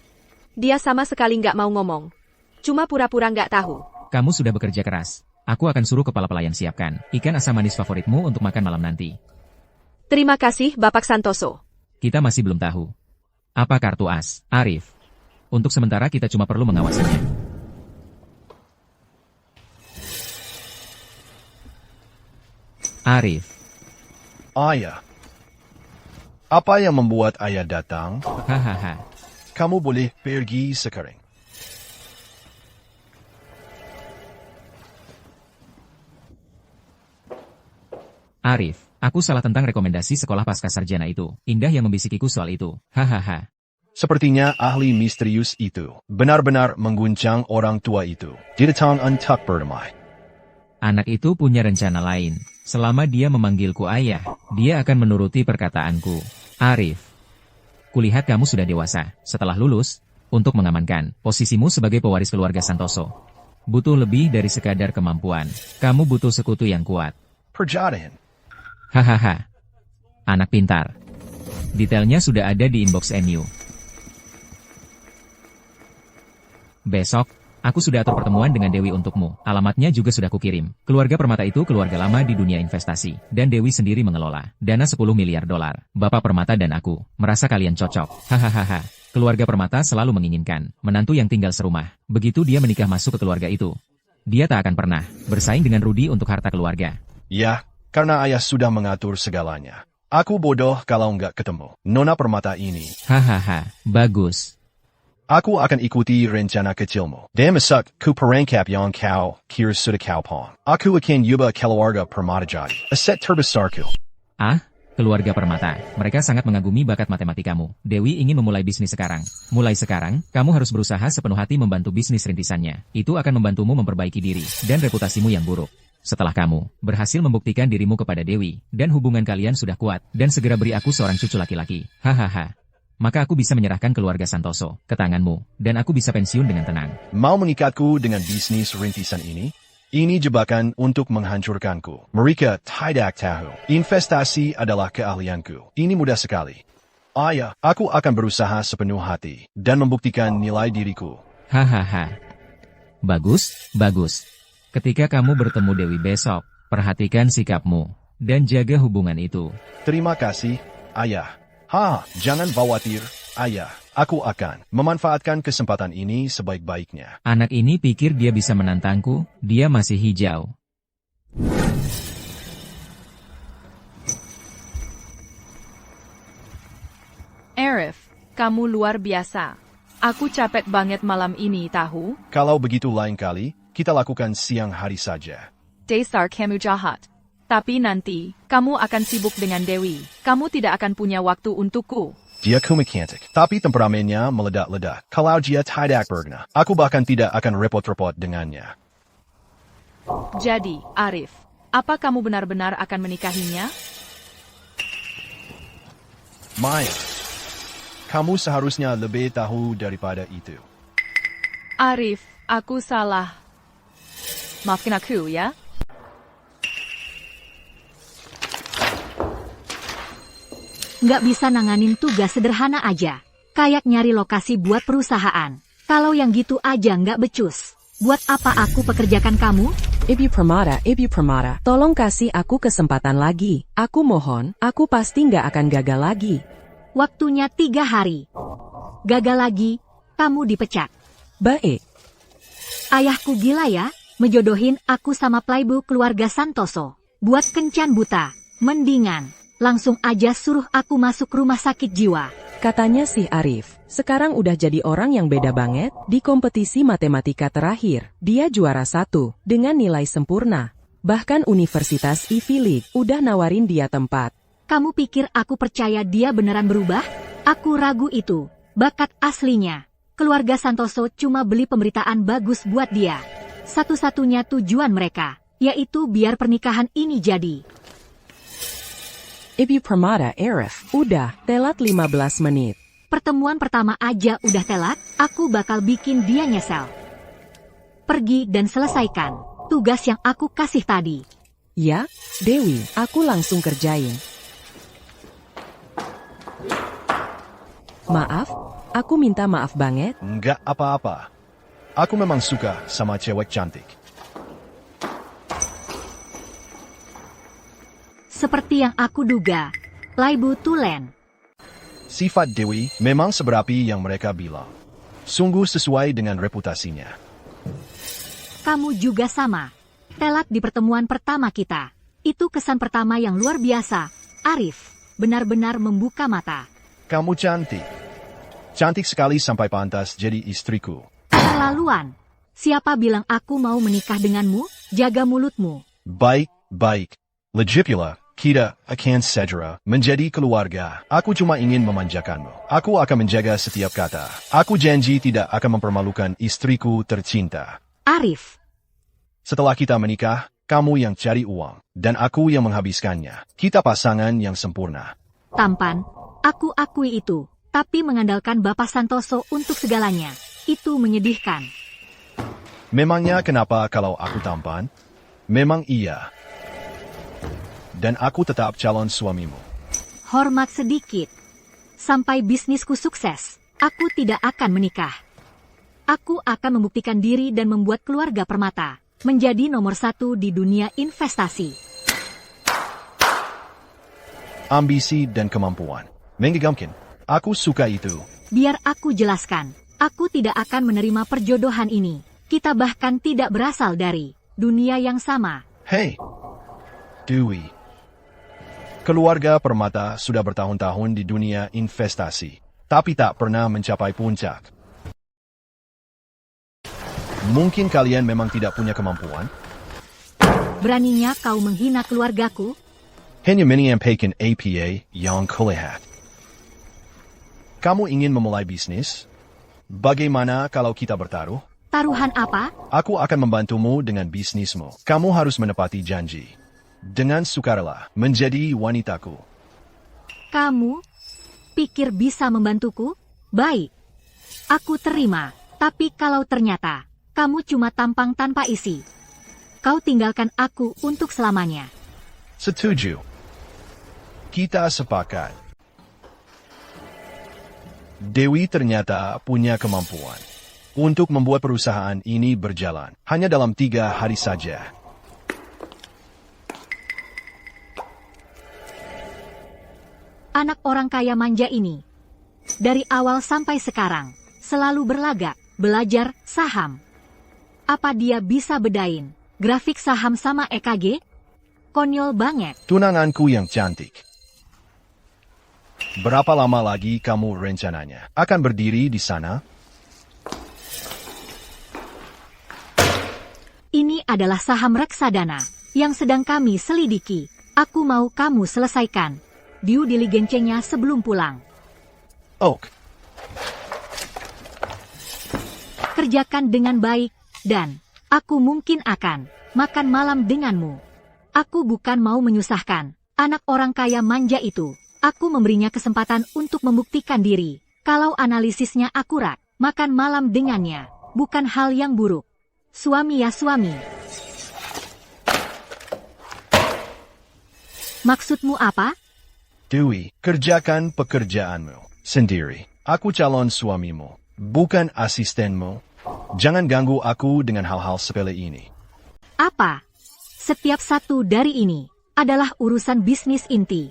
Dia sama sekali nggak mau ngomong. Cuma pura-pura nggak tahu. Kamu sudah bekerja keras. Aku akan suruh kepala pelayan siapkan ikan asam manis favoritmu untuk makan malam nanti. Terima kasih, Bapak Santoso. Kita masih belum tahu. Apa kartu as, Arif? Untuk sementara kita cuma perlu mengawasinya. Arif. Ayah. Apa yang membuat ayah datang? Hahaha. Kamu boleh pergi sekarang. Arif, aku salah tentang rekomendasi sekolah pascasarjana itu. Indah yang membisikiku soal itu. Hahaha. Sepertinya ahli misterius itu benar-benar mengguncang orang tua itu. Di datang untuk berdamai. Anak itu punya rencana lain. Selama dia memanggilku ayah, dia akan menuruti perkataanku. Arif, kulihat kamu sudah dewasa. Setelah lulus, untuk mengamankan posisimu sebagai pewaris keluarga Santoso. Butuh lebih dari sekadar kemampuan. Kamu butuh sekutu yang kuat. Perjalanan. Hahaha. Anak pintar. Detailnya sudah ada di inbox MU. Besok, aku sudah atur pertemuan dengan Dewi untukmu. Alamatnya juga sudah kukirim. Keluarga Permata itu keluarga lama di dunia investasi. Dan Dewi sendiri mengelola dana 10 miliar dolar. Bapak Permata dan aku merasa kalian cocok. Hahaha. Keluarga Permata selalu menginginkan menantu yang tinggal serumah. Begitu dia menikah masuk ke keluarga itu, dia tak akan pernah bersaing dengan Rudy untuk harta keluarga. Ya, karena ayah sudah mengatur segalanya. Aku bodoh kalau nggak ketemu Nona Permata ini. Hahaha, bagus. Aku akan ikuti rencana kecilmu. Dan masuk ku perangkap yang kau kira sudah kau pong. Aku akan ubah keluarga Permata jadi aset terbesarku. Ah, keluarga Permata. Mereka sangat mengagumi bakat matematikamu. Dewi ingin memulai bisnis sekarang. Mulai sekarang, kamu harus berusaha sepenuh hati membantu bisnis rintisannya. Itu akan membantumu memperbaiki diri dan reputasimu yang buruk. Setelah kamu berhasil membuktikan dirimu kepada Dewi, dan hubungan kalian sudah kuat, dan segera beri aku seorang cucu laki-laki. Hahaha. Maka aku bisa menyerahkan keluarga Santoso ke tanganmu, dan aku bisa pensiun dengan tenang. Mau mengikatku dengan bisnis rintisan ini? Ini jebakan untuk menghancurkanku. Mereka tidak tahu. Investasi adalah keahlianku. Ini mudah sekali. Ayah, aku akan berusaha sepenuh hati, dan membuktikan nilai diriku. Hahaha. Bagus, bagus. Ketika kamu bertemu Dewi besok, perhatikan sikapmu, dan jaga hubungan itu. Terima kasih, Ayah. Jangan khawatir, Ayah. Aku akan memanfaatkan kesempatan ini sebaik-baiknya. Anak ini pikir dia bisa menantangku, dia masih hijau. Arif, kamu luar biasa. Aku capek banget malam ini tahu. Kalau begitu lain kali, kita lakukan siang hari saja. Dasar kamu jahat. Tapi nanti, kamu akan sibuk dengan Dewi. Kamu tidak akan punya waktu untukku. Dia kumikantik, tapi temperamennya meledak-ledak. Kalau dia tidak berguna, aku bahkan tidak akan repot-repot dengannya. Jadi, Arif, apa kamu benar-benar akan menikahinya? Maya, kamu seharusnya lebih tahu daripada itu. Arif, aku salah. Maafkan aku ya. Nggak bisa nanganin tugas sederhana aja. Kayak nyari lokasi buat perusahaan. Kalau yang gitu aja nggak becus. Buat apa aku pekerjakan kamu? Ibu Permata, tolong kasih aku kesempatan lagi. Aku mohon, aku pasti nggak akan gagal lagi. Waktunya 3 hari. Gagal lagi, kamu dipecat. Baik. Ayahku gila ya, menjodohin aku sama playboy keluarga Santoso. Buat kencan buta, mendingan langsung aja suruh aku masuk rumah sakit jiwa. Katanya si Arif, sekarang udah jadi orang yang beda banget. Di kompetisi matematika terakhir, dia juara 1 dengan nilai sempurna. Bahkan Universitas Ivy League udah nawarin dia tempat. Kamu pikir aku percaya dia beneran berubah? Aku ragu itu. Bakat aslinya. Keluarga Santoso cuma beli pemberitaan bagus buat dia. Satu-satunya tujuan mereka, yaitu biar pernikahan ini jadi. Ibu Permata, Arif, udah telat 15 menit. Pertemuan pertama aja udah telat, aku bakal bikin dia nyesel. Pergi dan selesaikan tugas yang aku kasih tadi. Ya, Dewi, aku langsung kerjain. Maaf, aku minta maaf banget. Nggak apa-apa. Aku memang suka sama cewek cantik. Seperti yang aku duga, playboy tulen. Sifat Dewi memang seberapi yang mereka bilang. Sungguh sesuai dengan reputasinya. Kamu juga sama. Telat di pertemuan pertama kita. Itu kesan pertama yang luar biasa. Arif, benar-benar membuka mata. Kamu cantik. Cantik sekali sampai pantas jadi istriku. Keterlaluan. Siapa bilang aku mau menikah denganmu? Jaga mulutmu. Baik. Lagipula, kita akan segera menjadi keluarga. Aku cuma ingin memanjakanmu. Aku akan menjaga setiap kata. Aku janji tidak akan mempermalukan istriku tercinta. Arif. Setelah kita menikah, kamu yang cari uang, dan aku yang menghabiskannya. Kita pasangan yang sempurna. Tampan, aku akui itu. Tapi mengandalkan Bapak Santoso untuk segalanya. Itu menyedihkan. Memangnya kenapa kalau aku tampan? Memang iya. Dan aku tetap calon suamimu. Hormat sedikit. Sampai bisnisku sukses, aku tidak akan menikah. Aku akan membuktikan diri dan membuat keluarga Permata menjadi nomor 1 di dunia investasi. Ambisi dan kemampuan. Menggigantkan. Aku suka itu. Biar aku jelaskan. Aku tidak akan menerima perjodohan ini. Kita bahkan tidak berasal dari dunia yang sama. Hei, Dewi. Keluarga Permata sudah bertahun-tahun di dunia investasi, tapi tak pernah mencapai puncak. Mungkin kalian memang tidak punya kemampuan? Beraninya kau menghina keluargaku? Hanya menyampaikan apa yang kulihat. Kamu ingin memulai bisnis? Bagaimana kalau kita bertaruh? Taruhan apa? Aku akan membantumu dengan bisnismu. Kamu harus menepati janji. Dengan sukarela, menjadi wanitaku. Kamu pikir bisa membantuku? Baik. Aku terima. Tapi kalau ternyata kamu cuma tampang tanpa isi, kau tinggalkan aku untuk selamanya. Setuju. Kita sepakat. Dewi ternyata punya kemampuan untuk membuat perusahaan ini berjalan hanya dalam 3 hari saja. Anak orang kaya manja ini, dari awal sampai sekarang, selalu berlagak, belajar saham. Apa dia bisa bedain grafik saham sama EKG? Konyol banget. Tunanganku yang cantik. Berapa lama lagi kamu rencananya akan berdiri di sana? Ini adalah saham reksadana yang sedang kami selidiki. Aku mau kamu selesaikan due diligence-nya sebelum pulang. Oak. Kerjakan dengan baik, dan aku mungkin akan makan malam denganmu. Aku bukan mau menyusahkan anak orang kaya manja itu. Aku memberinya kesempatan untuk membuktikan diri. Kalau analisisnya akurat, makan malam dengannya bukan hal yang buruk. Suami ya suami. Maksudmu apa? Dewi, kerjakan pekerjaanmu sendiri. Aku calon suamimu, bukan asistenmu. Jangan ganggu aku dengan hal-hal sepele ini. Apa? Setiap satu dari ini adalah urusan bisnis inti.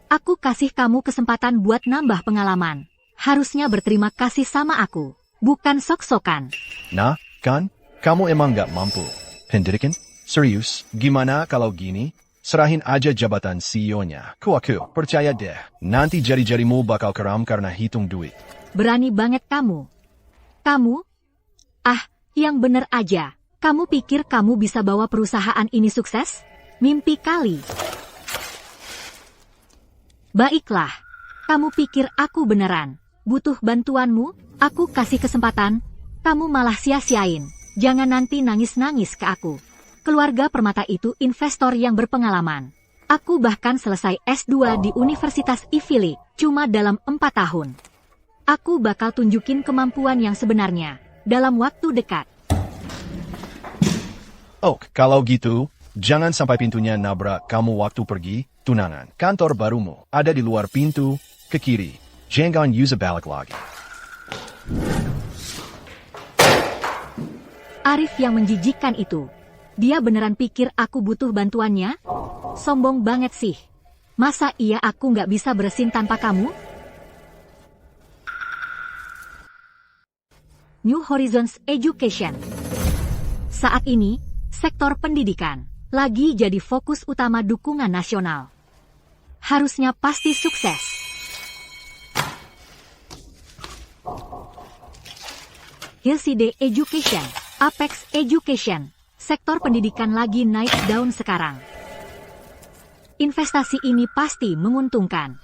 Aku kasih kamu kesempatan buat nambah pengalaman. Harusnya berterima kasih sama aku, bukan sok-sokan. Nah, kan? Kamu emang gak mampu. Pendidikan? Serius? Gimana kalau gini? Serahin aja jabatan CEO-nya. Aku percaya deh. Nanti jari-jarimu bakal keram karena hitung duit. Berani banget kamu. Kamu? Ah, yang bener aja. Kamu pikir kamu bisa bawa perusahaan ini sukses? Mimpi kali. Baiklah. Kamu pikir aku beneran butuh bantuanmu? Aku kasih kesempatan. Kamu malah sia-siain. Jangan nanti nangis-nangis ke aku. Keluarga Permata itu investor yang berpengalaman. Aku bahkan selesai S2 di Universitas Ivy League cuma dalam 4 tahun. Aku bakal tunjukin kemampuan yang sebenarnya dalam waktu dekat. Oh, kalau gitu, jangan sampai pintunya nabrak kamu waktu pergi, tunangan. Kantor barumu ada di luar pintu, ke kiri. Jangan use balik lagi. Arif yang menjijikkan itu. Dia beneran pikir aku butuh bantuannya? Sombong banget sih. Masa iya aku nggak bisa bersin tanpa kamu? New Horizons Education. Saat ini, sektor pendidikan lagi jadi fokus utama dukungan nasional. Harusnya pasti sukses. Hillside Education, Apex Education. Sektor pendidikan lagi naik daun sekarang. Investasi ini pasti menguntungkan.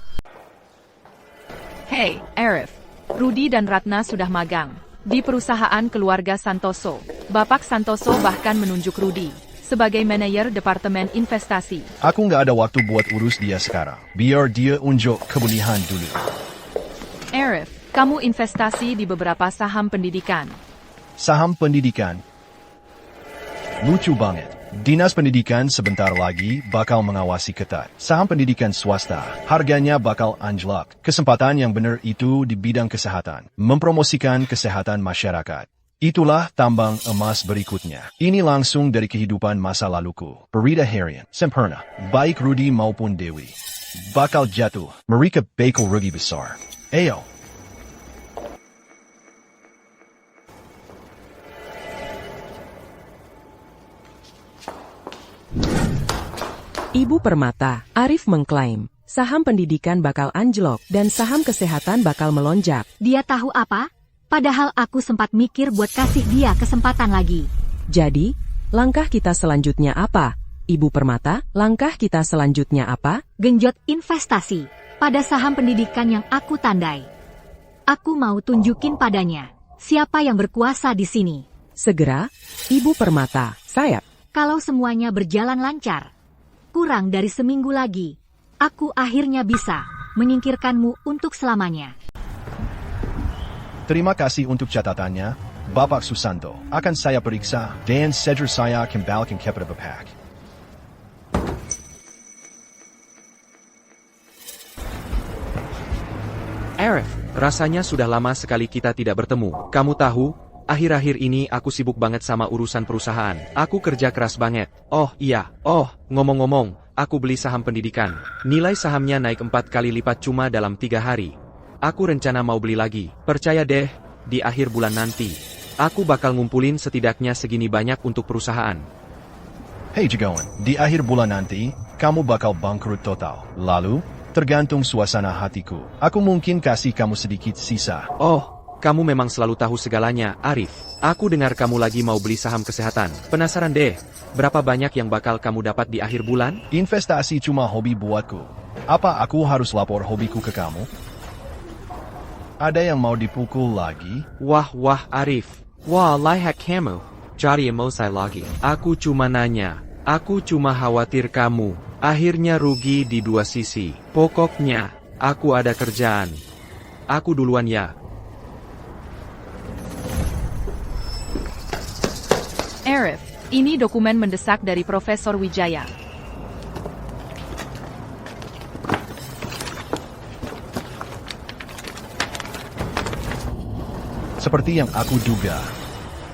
Hey, Arif. Rudy dan Ratna sudah magang di perusahaan keluarga Santoso. Bapak Santoso bahkan menunjuk Rudy sebagai manajer departemen investasi. Aku nggak ada waktu buat urus dia sekarang. Biar dia unjuk kebulihan dulu. Arif, kamu investasi di beberapa saham pendidikan. Saham pendidikan? Lucu banget. Dinas Pendidikan sebentar lagi bakal mengawasi ketat. Saham pendidikan swasta, harganya bakal anjlok. Kesempatan yang benar itu di bidang kesehatan. Mempromosikan kesehatan masyarakat. Itulah tambang emas berikutnya. Ini langsung dari kehidupan masa laluku. Berita harian, sempurna. Baik Rudy maupun Dewi bakal jatuh. Mereka bakal rugi besar. Ayo. Ibu Permata, Arif mengklaim, saham pendidikan bakal anjlok dan saham kesehatan bakal melonjak. Dia tahu apa? Padahal aku sempat mikir buat kasih dia kesempatan lagi. Jadi, langkah kita selanjutnya apa? Ibu Permata, langkah kita selanjutnya apa? Genjot investasi pada saham pendidikan yang aku tandai. Aku mau tunjukin padanya siapa yang berkuasa di sini. Segera, Ibu Permata, sayap. Kalau semuanya berjalan lancar, kurang dari seminggu lagi, aku akhirnya bisa menyingkirkanmu untuk selamanya. Terima kasih untuk catatannya, Bapak Susanto. Akan saya periksa, dan segera saya kembalikan kepada Bapak. Arif, rasanya sudah lama sekali kita tidak bertemu. Kamu tahu, akhir-akhir ini aku sibuk banget sama urusan perusahaan. Aku kerja keras banget. Oh iya, ngomong-ngomong, aku beli saham pendidikan. Nilai sahamnya naik 4 kali lipat cuma dalam 3 hari. Aku rencana mau beli lagi. Percaya deh, di akhir bulan nanti, aku bakal ngumpulin setidaknya segini banyak untuk perusahaan. Hei Jagoan, di akhir bulan nanti, kamu bakal bangkrut total. Lalu, tergantung suasana hatiku, aku mungkin kasih kamu sedikit sisa. Oh, kamu memang selalu tahu segalanya, Arif. Aku dengar kamu lagi mau beli saham kesehatan. Penasaran deh, berapa banyak yang bakal kamu dapat di akhir bulan? Investasi cuma hobi buatku. Apa aku harus lapor hobiku ke kamu? Ada yang mau dipukul lagi? Wah, Arif. Wah, lihat kamu. Jadi emosi lagi. Aku cuma nanya. Aku cuma khawatir kamu akhirnya rugi di dua sisi. Pokoknya, aku ada kerjaan. Aku duluan ya. Arif, ini dokumen mendesak dari Profesor Wijaya. Seperti yang aku duga.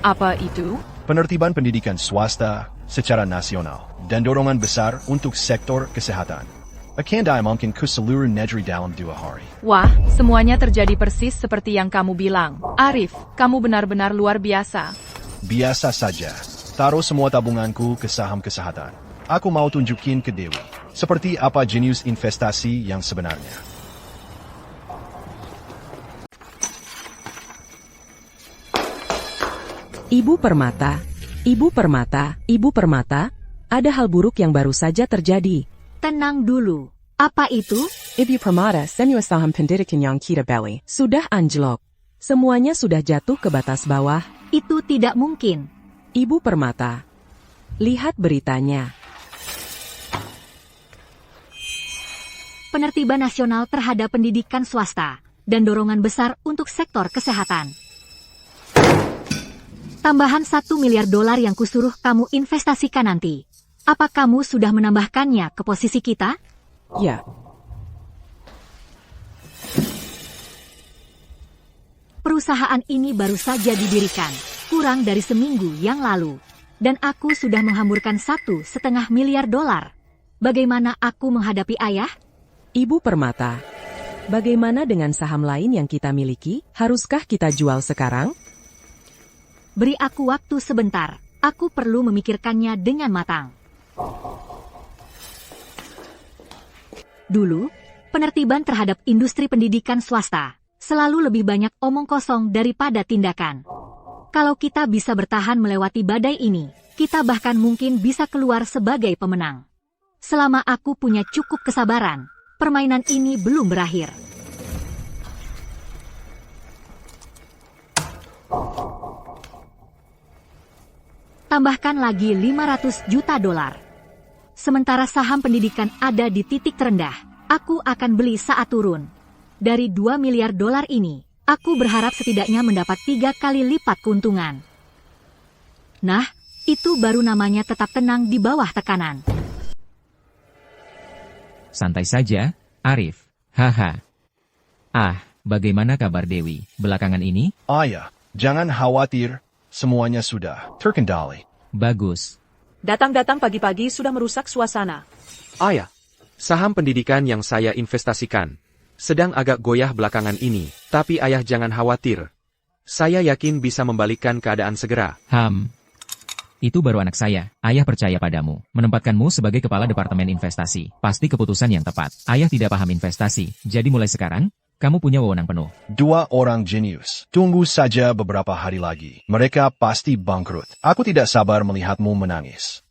Apa itu? Penertiban pendidikan swasta secara nasional dan dorongan besar untuk sektor kesehatan. Akan diumumkan ke seluruh negeri dalam 2 hari. Wah, semuanya terjadi persis seperti yang kamu bilang. Arif, kamu benar-benar luar biasa. Biasa saja. Taruh semua tabunganku ke saham kesehatan. Aku mau tunjukin ke Dewi seperti apa jenius investasi yang sebenarnya. Ibu Permata, Ibu Permata, Ibu Permata, ada hal buruk yang baru saja terjadi. Tenang dulu. Apa itu? Ibu Permata, semua saham pendidikan yang kita beli Sudah anjlok. Semuanya sudah jatuh ke batas bawah. Itu tidak mungkin. Ibu Permata, lihat beritanya. Penertiban nasional terhadap pendidikan swasta dan dorongan besar untuk sektor kesehatan. Tambahan $1 miliar yang kusuruh kamu investasikan nanti. Apa kamu sudah menambahkannya ke posisi kita? Ya. Perusahaan ini baru saja didirikan, kurang dari seminggu yang lalu. Dan aku sudah menghamburkan $1,5 miliar. Bagaimana aku menghadapi ayah? Ibu Permata, bagaimana dengan saham lain yang kita miliki? Haruskah kita jual sekarang? Beri aku waktu sebentar, aku perlu memikirkannya dengan matang. Dulu, penertiban terhadap industri pendidikan swasta selalu lebih banyak omong kosong daripada tindakan. Kalau kita bisa bertahan melewati badai ini, kita bahkan mungkin bisa keluar sebagai pemenang. Selama aku punya cukup kesabaran, permainan ini belum berakhir. Tambahkan lagi $500 juta. Sementara saham pendidikan ada di titik terendah, aku akan beli saat turun. Dari $2 miliar ini, aku berharap setidaknya mendapat 3 kali lipat keuntungan. Nah, itu baru namanya tetap tenang di bawah tekanan. Santai saja, Arif. Haha. Bagaimana kabar Dewi belakangan ini? Ayah, jangan khawatir. Semuanya sudah terkendali. Bagus. Datang-datang pagi-pagi sudah merusak suasana. Ayah, saham pendidikan yang saya investasikan sedang agak goyah belakangan ini, tapi ayah jangan khawatir. Saya yakin bisa membalikkan keadaan segera. Itu baru anak saya. Ayah percaya padamu. Menempatkanmu sebagai kepala departemen investasi. Pasti keputusan yang tepat. Ayah tidak paham investasi, jadi mulai sekarang, Kamu punya wewenang penuh. 2 orang jenius. Tunggu saja beberapa hari lagi. Mereka pasti bangkrut. Aku tidak sabar melihatmu menangis.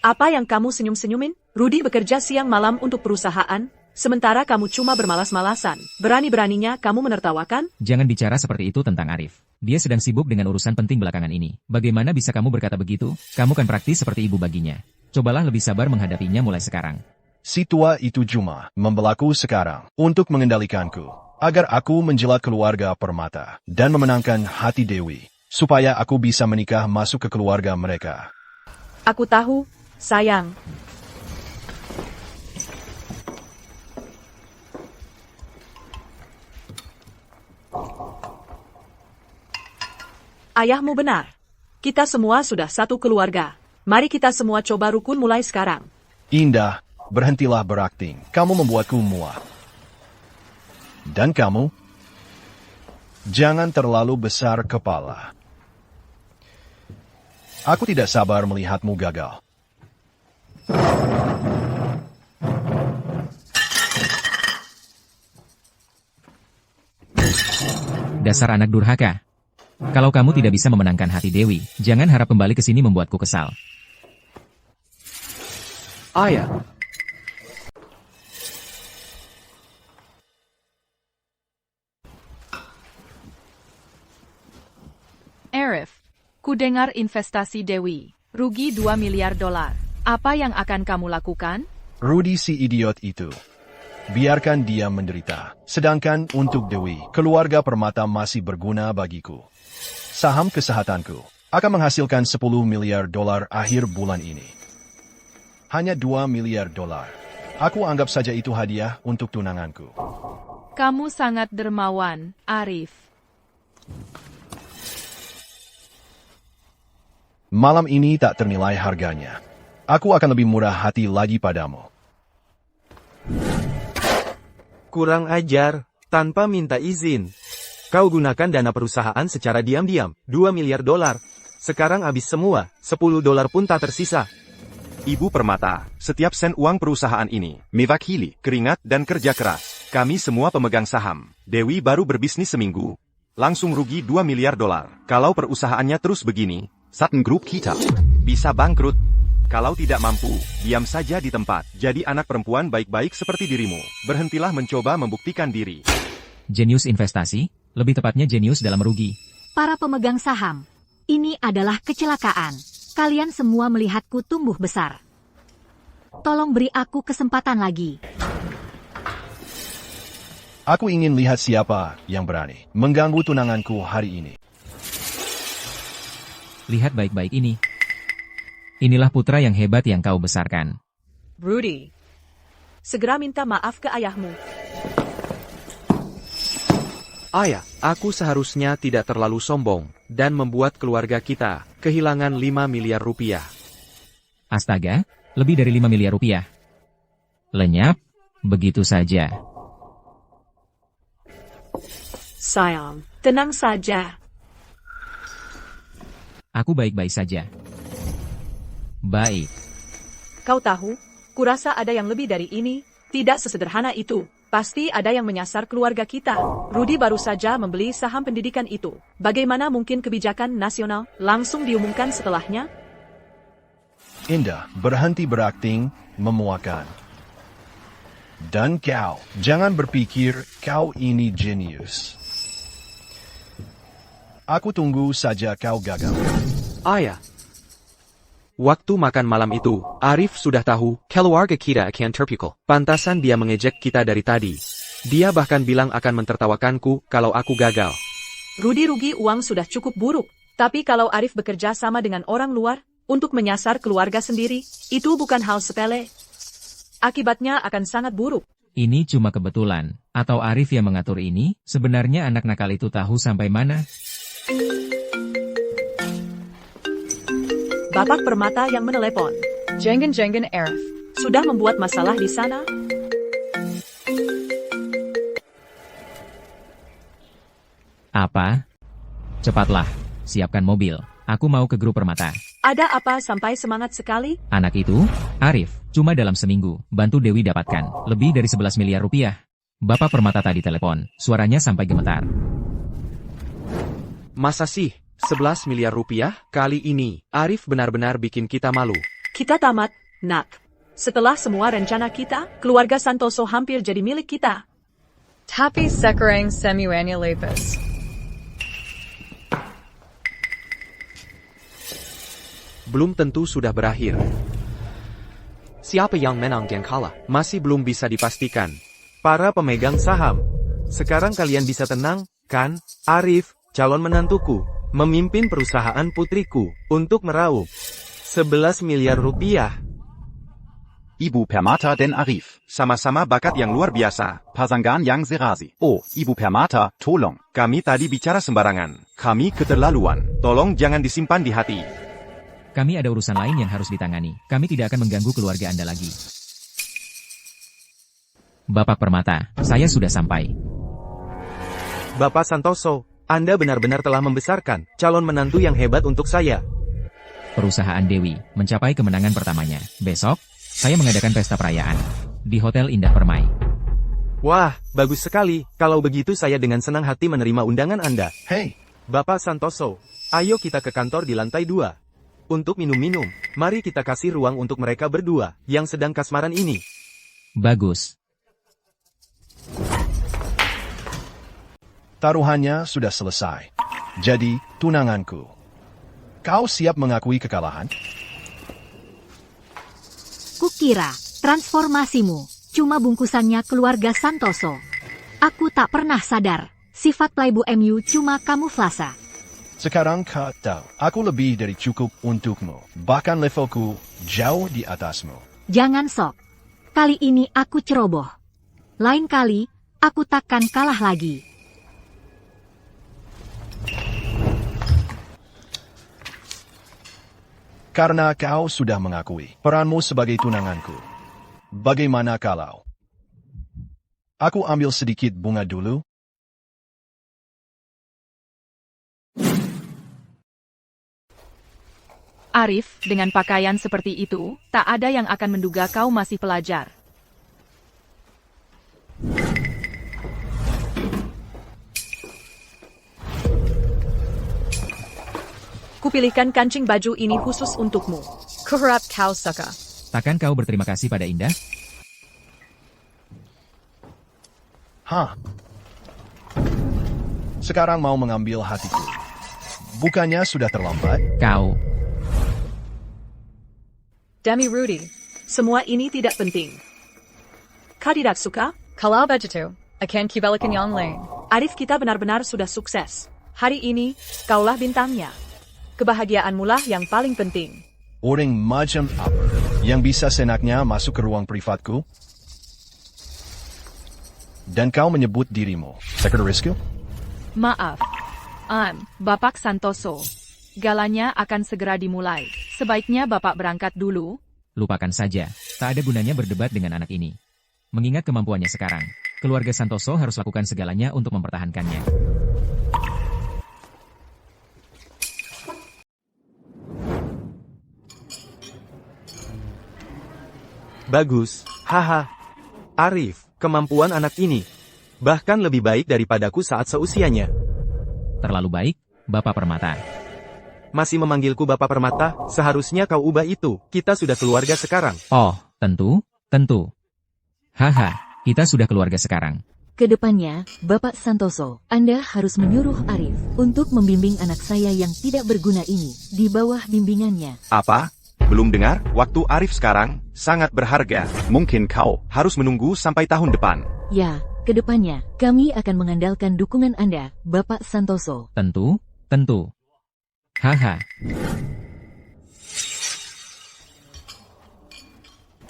Apa yang kamu senyum-senyumin? Rudy bekerja siang malam untuk perusahaan, sementara kamu cuma bermalas-malasan. Berani-beraninya kamu menertawakan? Jangan bicara seperti itu tentang Arif. Dia sedang sibuk dengan urusan penting belakangan ini. Bagaimana bisa kamu berkata begitu? Kamu kan praktis seperti ibu baginya. Cobalah lebih sabar menghadapinya mulai sekarang. Si tua itu cuma membelaku sekarang untuk mengendalikanku, agar aku menjilat keluarga Permata dan memenangkan hati Dewi, supaya aku bisa menikah masuk ke keluarga mereka. Aku tahu, sayang. Ayahmu benar. Kita semua sudah satu keluarga. Mari kita semua coba rukun mulai sekarang. Indah, berhentilah berakting. Kamu membuatku muak. Dan kamu? Jangan terlalu besar kepala. Aku tidak sabar melihatmu gagal. Dasar anak durhaka. Kalau kamu tidak bisa memenangkan hati Dewi, jangan harap kembali ke sini membuatku kesal. Ayah. Arif, ku dengar investasi Dewi, rugi 2 miliar dolar. Apa yang akan kamu lakukan? Rudy si idiot itu. Biarkan dia menderita. Sedangkan untuk Dewi, keluarga Permata masih berguna bagiku. Saham kesehatanku akan menghasilkan 10 miliar dolar akhir bulan ini. Hanya 2 miliar dolar. Aku anggap saja itu hadiah untuk tunanganku. Kamu sangat dermawan, Arif. Malam ini tak ternilai harganya. Aku akan lebih murah hati lagi padamu. Kurang ajar, tanpa minta izin. Kau gunakan dana perusahaan secara diam-diam, 2 miliar dolar. Sekarang habis semua, 10 dolar pun tak tersisa. Ibu Permata, setiap sen uang perusahaan ini, mewakili keringat dan kerja keras. Kami semua pemegang saham. Dewi baru berbisnis seminggu. Langsung rugi 2 miliar dolar. Kalau perusahaannya terus begini, Sutton Group kita bisa bangkrut. Kalau tidak mampu, diam saja di tempat. Jadi anak perempuan baik-baik seperti dirimu. Berhentilah mencoba membuktikan diri. Jenius investasi, lebih tepatnya jenius dalam merugi. Para pemegang saham, ini adalah kecelakaan. Kalian semua melihatku tumbuh besar. Tolong beri aku kesempatan lagi. Aku ingin lihat siapa yang berani mengganggu tunanganku hari ini. Lihat baik-baik ini. Inilah putra yang hebat yang kau besarkan. Rudy, segera minta maaf ke ayahmu. Ayah, aku seharusnya tidak terlalu sombong dan membuat keluarga kita kehilangan 5 miliar rupiah. Astaga, lebih dari 5 miliar rupiah. Lenyap, begitu saja. Sayang, tenang saja. Aku baik-baik saja. Baik. Kau tahu, kurasa ada yang lebih dari ini. Tidak sesederhana itu. Pasti ada yang menyasar keluarga kita. Rudy baru saja membeli saham pendidikan itu. Bagaimana mungkin kebijakan nasional langsung diumumkan setelahnya? Indah, berhenti berakting, memuakan. Dan kau, jangan berpikir kau ini jenius. Aku tunggu saja kau gagal. Ayah. Waktu makan malam itu, Arif sudah tahu keluarga kita akan terpukul. Pantasan dia mengejek kita dari tadi. Dia bahkan bilang akan mentertawakanku kalau aku gagal. Rudy rugi uang sudah cukup buruk. Tapi kalau Arif bekerja sama dengan orang luar untuk menyasar keluarga sendiri, itu bukan hal sepele. Akibatnya akan sangat buruk. Ini cuma kebetulan. Atau Arif yang mengatur ini? Sebenarnya anak nakal itu tahu sampai mana? Bapak Permata yang menelepon. Jengen Arif. Sudah membuat masalah di sana? Apa? Cepatlah, siapkan mobil. Aku mau ke grup Permata. Ada apa sampai semangat sekali? Anak itu, Arif, cuma dalam seminggu, bantu Dewi dapatkan lebih dari 11 miliar rupiah. Bapak Permata tadi telepon, suaranya sampai gemetar. Masa sih? 11 miliar rupiah? Kali ini, Arif benar-benar bikin kita malu. Kita tamat, nak. Setelah semua rencana kita, keluarga Santoso hampir jadi milik kita. Tapi sekarang semuanya lepas. Belum tentu sudah berakhir. Siapa yang menang dan kalah? Masih belum bisa dipastikan. Para pemegang saham. Sekarang kalian bisa tenang, kan? Arif, calon menantuku, memimpin perusahaan putriku, untuk meraup 11 miliar rupiah. Ibu Permata dan Arif. Sama-sama bakat yang luar biasa. Pasangan yang serasi. Oh, Ibu Permata, tolong. Kami tadi bicara sembarangan. Kami keterlaluan. Tolong jangan disimpan di hati. Kami ada urusan lain yang harus ditangani. Kami tidak akan mengganggu keluarga Anda lagi. Bapak Permata, saya sudah sampai. Bapak Santoso, Anda benar-benar telah membesarkan calon menantu yang hebat untuk saya. Perusahaan Dewi mencapai kemenangan pertamanya. Besok, saya mengadakan pesta perayaan di Hotel Indah Permai. Wah, bagus sekali. Kalau begitu saya dengan senang hati menerima undangan Anda. Hei, Bapak Santoso, ayo kita ke kantor di lantai 2. Untuk minum-minum, mari kita kasih ruang untuk mereka berdua yang sedang kasmaran ini. Bagus. Taruhannya sudah selesai. Jadi, tunanganku. Kau siap mengakui kekalahan? Kukira, transformasimu cuma bungkusannya keluarga Santoso. Aku tak pernah sadar, sifat playboy MU cuma kamuflase. Sekarang kau tahu, aku lebih dari cukup untukmu. Bahkan levelku jauh di atasmu. Jangan sok. Kali ini aku ceroboh. Lain kali, aku takkan kalah lagi. Karena kau sudah mengakui peranmu sebagai tunanganku. Bagaimana kalau aku ambil sedikit bunga dulu? Arif, dengan pakaian seperti itu, tak ada yang akan menduga kau masih pelajar. Kupilihkan kancing baju ini khusus untukmu. Kuharap kau suka. Takkan kau berterima kasih pada Indah? Hah? Sekarang mau mengambil hatiku. Bukannya sudah terlambat? Kau. Demi Rudy, semua ini tidak penting. Kau tidak suka? Kalau begitu, akan kibalikan yang lain. Arif kita benar-benar sudah sukses. Hari ini, kaulah bintangnya. Kebahagiaanmulah yang paling penting. Orang macam apa yang bisa senaknya masuk ke ruang privatku? Dan kau menyebut dirimu sekretarisku? Maaf, Bapak Santoso. Galanya akan segera dimulai. Sebaiknya Bapak berangkat dulu. Lupakan saja, tak ada gunanya berdebat dengan anak ini. Mengingat kemampuannya sekarang, keluarga Santoso harus lakukan segalanya untuk mempertahankannya. Bagus, haha. Arif, kemampuan anak ini bahkan lebih baik daripadaku saat seusianya. Terlalu baik, Bapak Permata. Masih memanggilku Bapak Permata, seharusnya kau ubah itu. Kita sudah keluarga sekarang. Oh, tentu. Haha, kita sudah keluarga sekarang. Kedepannya, Bapak Santoso, Anda harus menyuruh Arif untuk membimbing anak saya yang tidak berguna ini di bawah bimbingannya. Apa? Belum dengar? Waktu Arif sekarang sangat berharga. Mungkin kau harus menunggu sampai tahun depan. Ya, kedepannya, kami akan mengandalkan dukungan Anda, Bapak Santoso. Tentu. Haha.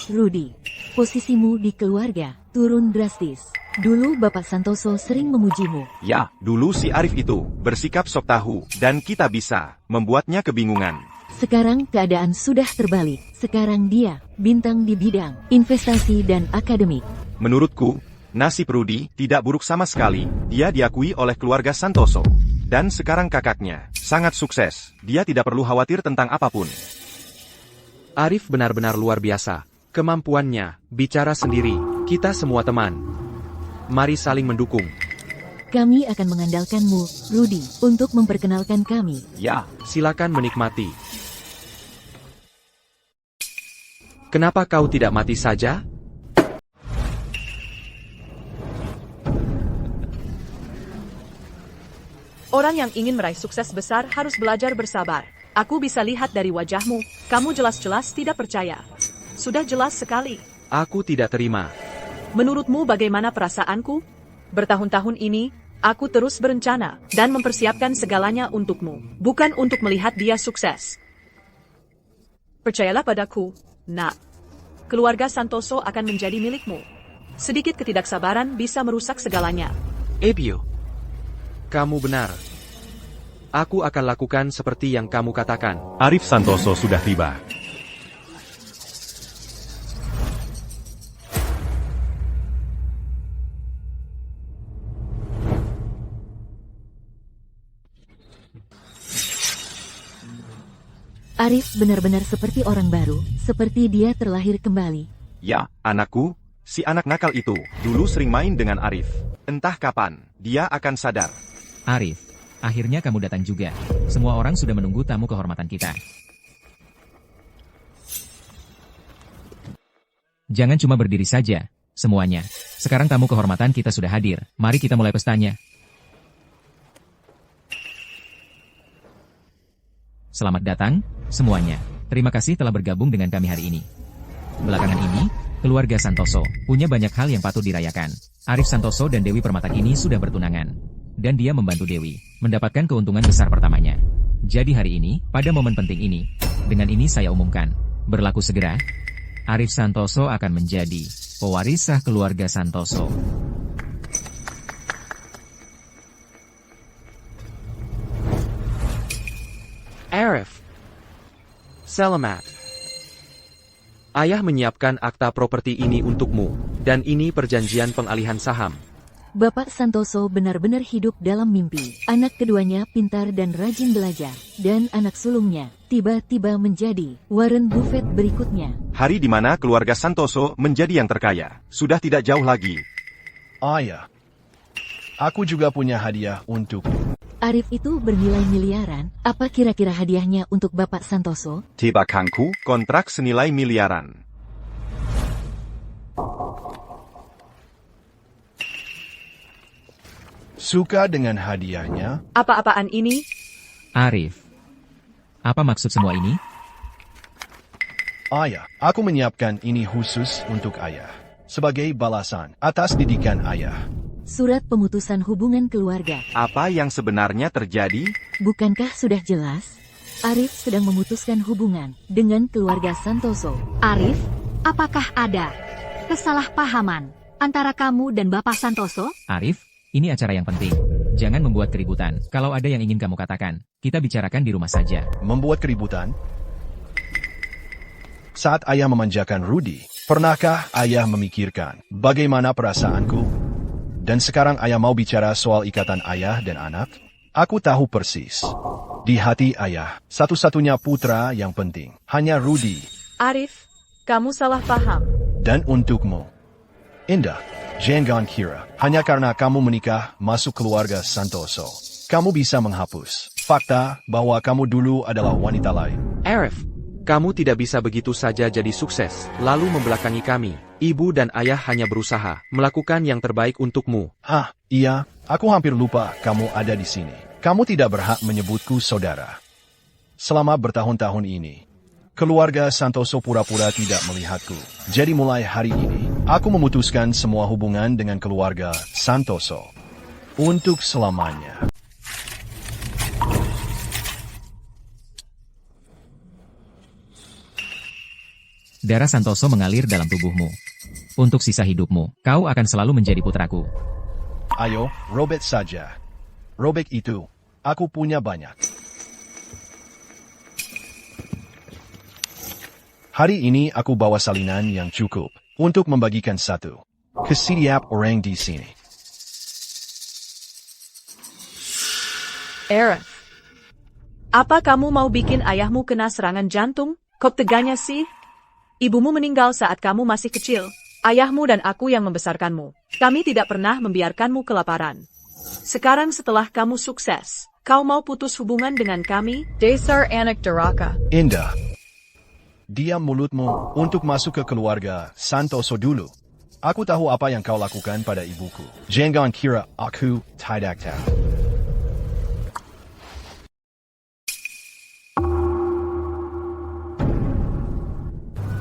Rudy, posisimu di keluarga turun drastis. Dulu Bapak Santoso sering memujimu. Ya, dulu si Arif itu bersikap sok tahu, dan kita bisa membuatnya kebingungan. Sekarang keadaan sudah terbalik. Sekarang dia bintang di bidang investasi dan akademik. Menurutku, nasib Rudy tidak buruk sama sekali. Dia diakui oleh keluarga Santoso. Dan sekarang kakaknya sangat sukses. Dia tidak perlu khawatir tentang apapun. Arif benar-benar luar biasa. Kemampuannya bicara sendiri. Kita semua teman. Mari saling mendukung. Kami akan mengandalkanmu, Rudy, untuk memperkenalkan kami. Ya, silakan menikmati. Kenapa kau tidak mati saja? Orang yang ingin meraih sukses besar harus belajar bersabar. Aku bisa lihat dari wajahmu, kamu jelas-jelas tidak percaya. Sudah jelas sekali. Aku tidak terima. Menurutmu bagaimana perasaanku? Bertahun-tahun ini, aku terus berencana dan mempersiapkan segalanya untukmu, bukan untuk melihat dia sukses. Percayalah padaku, nak. Keluarga Santoso akan menjadi milikmu. Sedikit ketidaksabaran bisa merusak segalanya. Ebio, kamu benar. Aku akan lakukan seperti yang kamu katakan. Arif Santoso sudah tiba. Arif benar-benar seperti orang baru, seperti dia terlahir kembali. Ya, anakku, si anak nakal itu dulu sering main dengan Arif. Entah kapan dia akan sadar. Arif, akhirnya kamu datang juga. Semua orang sudah menunggu tamu kehormatan kita. Jangan cuma berdiri saja, semuanya. Sekarang tamu kehormatan kita sudah hadir. Mari kita mulai pestanya. Selamat datang, semuanya. Terima kasih telah bergabung dengan kami hari ini. Belakangan ini, keluarga Santoso punya banyak hal yang patut dirayakan. Arif Santoso dan Dewi Permatakini sudah bertunangan. Dan dia membantu Dewi mendapatkan keuntungan besar pertamanya. Jadi hari ini, pada momen penting ini, dengan ini saya umumkan, berlaku segera, Arif Santoso akan menjadi pewaris sah keluarga Santoso. Arif, selamat. Ayah menyiapkan akta properti ini untukmu, dan ini perjanjian pengalihan saham. Bapak Santoso benar-benar hidup dalam mimpi. Anak keduanya pintar dan rajin belajar. Dan anak sulungnya tiba-tiba menjadi Warren Buffett berikutnya. Hari di mana keluarga Santoso menjadi yang terkaya, sudah tidak jauh lagi. Ayah, aku juga punya hadiah untukmu. Arif itu bernilai miliaran. Apa kira-kira hadiahnya untuk Bapak Santoso? Tibakangku, kontrak senilai miliaran. Suka dengan hadiahnya? Apa-apaan ini? Arif, apa maksud semua ini? Ayah, aku menyiapkan ini khusus untuk ayah. Sebagai balasan atas didikan ayah. Surat pemutusan hubungan keluarga. Apa yang sebenarnya terjadi? Bukankah sudah jelas? Arif sedang memutuskan hubungan dengan keluarga Santoso. Arif, apakah ada kesalahpahaman antara kamu dan Bapak Santoso? Arif, ini acara yang penting. Jangan membuat keributan. Kalau ada yang ingin kamu katakan, kita bicarakan di rumah saja. Membuat keributan? Saat ayah memanjakan Rudy, pernahkah ayah memikirkan bagaimana perasaanku? Dan sekarang ayah mau bicara soal ikatan ayah dan anak? Aku tahu persis. Di hati ayah, satu-satunya putra yang penting hanya Rudy. Arif, kamu salah paham. Dan untukmu, Indah, jangan kira hanya karena kamu menikah masuk keluarga Santoso, kamu bisa menghapus fakta bahwa kamu dulu adalah wanita lain. Arif, kamu tidak bisa begitu saja jadi sukses, lalu membelakangi kami. Ibu dan ayah hanya berusaha melakukan yang terbaik untukmu. Hah, iya, aku hampir lupa kamu ada di sini. Kamu tidak berhak menyebutku saudara. Selama bertahun-tahun ini, keluarga Santoso pura-pura tidak melihatku. Jadi mulai hari ini, aku memutuskan semua hubungan dengan keluarga Santoso. Untuk selamanya. Darah Santoso mengalir dalam tubuhmu. Untuk sisa hidupmu, kau akan selalu menjadi putraku. Ayo, robek saja. Robek itu, aku punya banyak. Hari ini aku bawa salinan yang cukup untuk membagikan satu ke setiap orang di sini. Arif, apa kamu mau bikin ayahmu kena serangan jantung? Kok teganya sih? Ibumu meninggal saat kamu masih kecil. Ayahmu dan aku yang membesarkanmu. Kami tidak pernah membiarkanmu kelaparan. Sekarang setelah kamu sukses, kau mau putus hubungan dengan kami? Dasar anak duraka. Indah. Diam mulutmu untuk masuk ke keluarga Santoso dulu. Aku tahu apa yang kau lakukan pada ibuku. Jangan kira aku tidak tahu.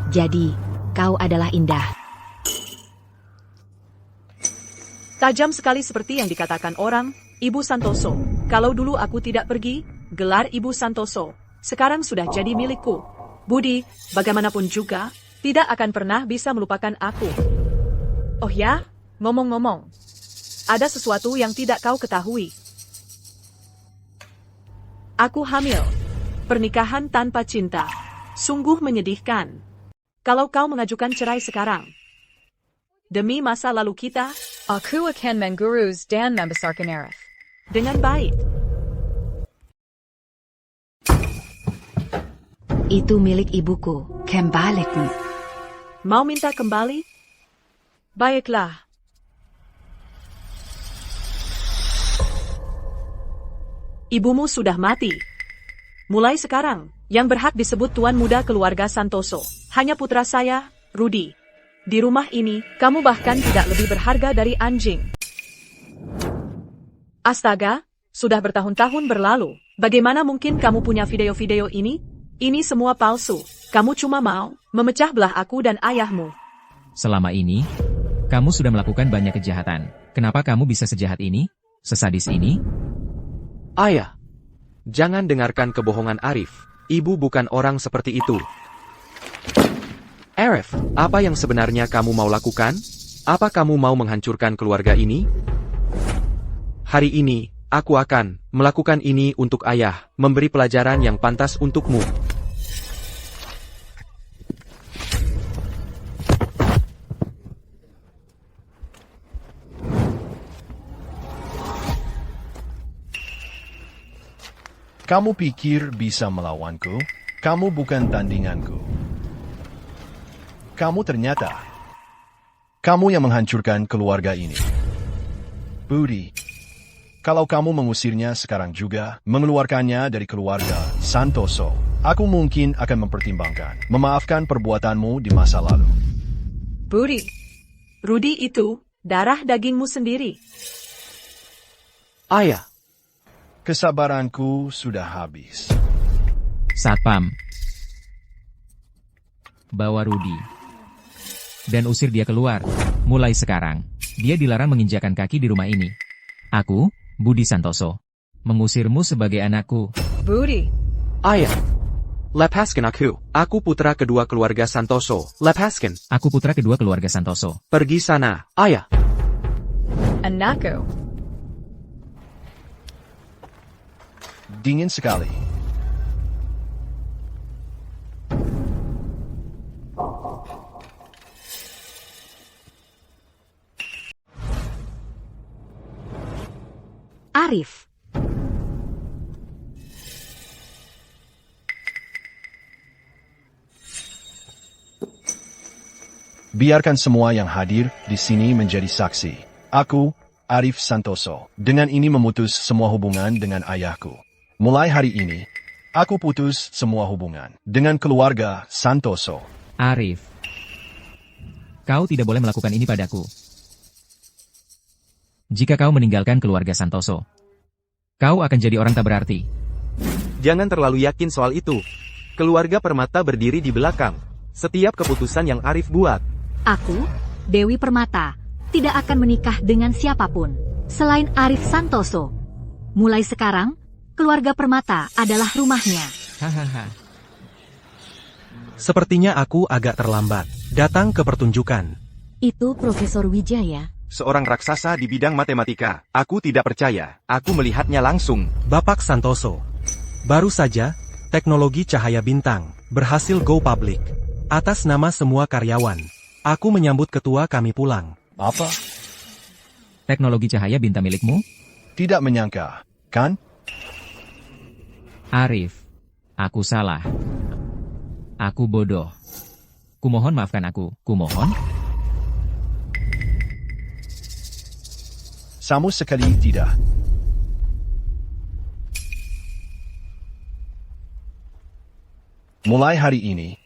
Jadi, kau adalah Indah. Tajam sekali seperti yang dikatakan orang, Ibu Santoso. Kalau dulu aku tidak pergi, gelar Ibu Santoso sekarang sudah jadi milikku. Budi, bagaimanapun juga, tidak akan pernah bisa melupakan aku. Oh ya, ngomong-ngomong, ada sesuatu yang tidak kau ketahui. Aku hamil. Pernikahan tanpa cinta. Sungguh menyedihkan. Kalau kau mengajukan cerai sekarang, demi masa lalu kita, Aku akan mengurus dan membesarkan Arif dengan baik. Itu milik ibuku. Kembalikan. Mau minta kembali? Baiklah. Ibumu sudah mati. Mulai sekarang, yang berhak disebut tuan muda keluarga Santoso hanya putra saya, Rudy. Di rumah ini, kamu bahkan tidak lebih berharga dari anjing. Astaga, sudah bertahun-tahun berlalu. Bagaimana mungkin kamu punya video-video ini? Ini semua palsu. Kamu cuma mau memecah belah aku dan ayahmu. Selama ini, kamu sudah melakukan banyak kejahatan. Kenapa kamu bisa sejahat ini? Sesadis ini? Ayah, jangan dengarkan kebohongan Arif. Ibu bukan orang seperti itu. Arif, apa yang sebenarnya kamu mau lakukan? Apa kamu mau menghancurkan keluarga ini? Hari ini, aku akan melakukan ini untuk ayah, memberi pelajaran yang pantas untukmu. Kamu pikir bisa melawanku? Kamu bukan tandinganku. Kamu ternyata, kamu yang menghancurkan keluarga ini. Budi, kalau kamu mengusirnya sekarang juga, mengeluarkannya dari keluarga Santoso, aku mungkin akan mempertimbangkan, memaafkan perbuatanmu di masa lalu. Budi, Rudy itu darah dagingmu sendiri. Ayah. Kesabaranku sudah habis. Satpam. Bawa Rudy. Dan usir dia keluar. Mulai sekarang, dia dilarang menginjakan kaki di rumah ini. Aku, Budi Santoso, mengusirmu sebagai anakku. Budi. Ayah. Lepaskan aku. Aku putra kedua keluarga Santoso. Lepaskan. Aku putra kedua keluarga Santoso. Pergi sana, ayah. Anakku. Dingin sekali. Arif. Biarkan semua yang hadir di sini menjadi saksi. Aku, Arif Santoso, dengan ini memutus semua hubungan dengan ayahku. Mulai hari ini, aku putus semua hubungan dengan keluarga Santoso. Arif, kau tidak boleh melakukan ini padaku. Jika kau meninggalkan keluarga Santoso, kau akan jadi orang tak berarti. Jangan terlalu yakin soal itu. Keluarga Permata berdiri di belakang setiap keputusan yang Arif buat. Aku, Dewi Permata, tidak akan menikah dengan siapapun selain Arif Santoso. Mulai sekarang, keluarga Permata adalah rumahnya. Hahaha. Sepertinya aku agak terlambat datang ke pertunjukan. Itu Profesor Wijaya. Seorang raksasa di bidang matematika. Aku tidak percaya. Aku melihatnya langsung. Bapak Santoso. Baru saja, teknologi cahaya bintang berhasil go public. Atas nama semua karyawan, aku menyambut ketua kami pulang. Apa? Teknologi cahaya bintang milikmu? Tidak menyangka, kan? Arif, aku salah. Aku bodoh. Kumohon maafkan aku, kumohon. Sama sekali tidak. Mulai hari ini,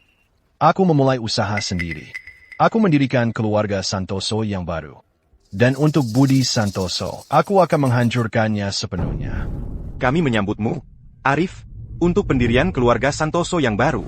aku memulai usaha sendiri. Aku mendirikan keluarga Santoso yang baru. Dan untuk Budi Santoso, aku akan menghancurkannya sepenuhnya. Kami menyambutmu, Arif, untuk pendirian keluarga Santoso yang baru.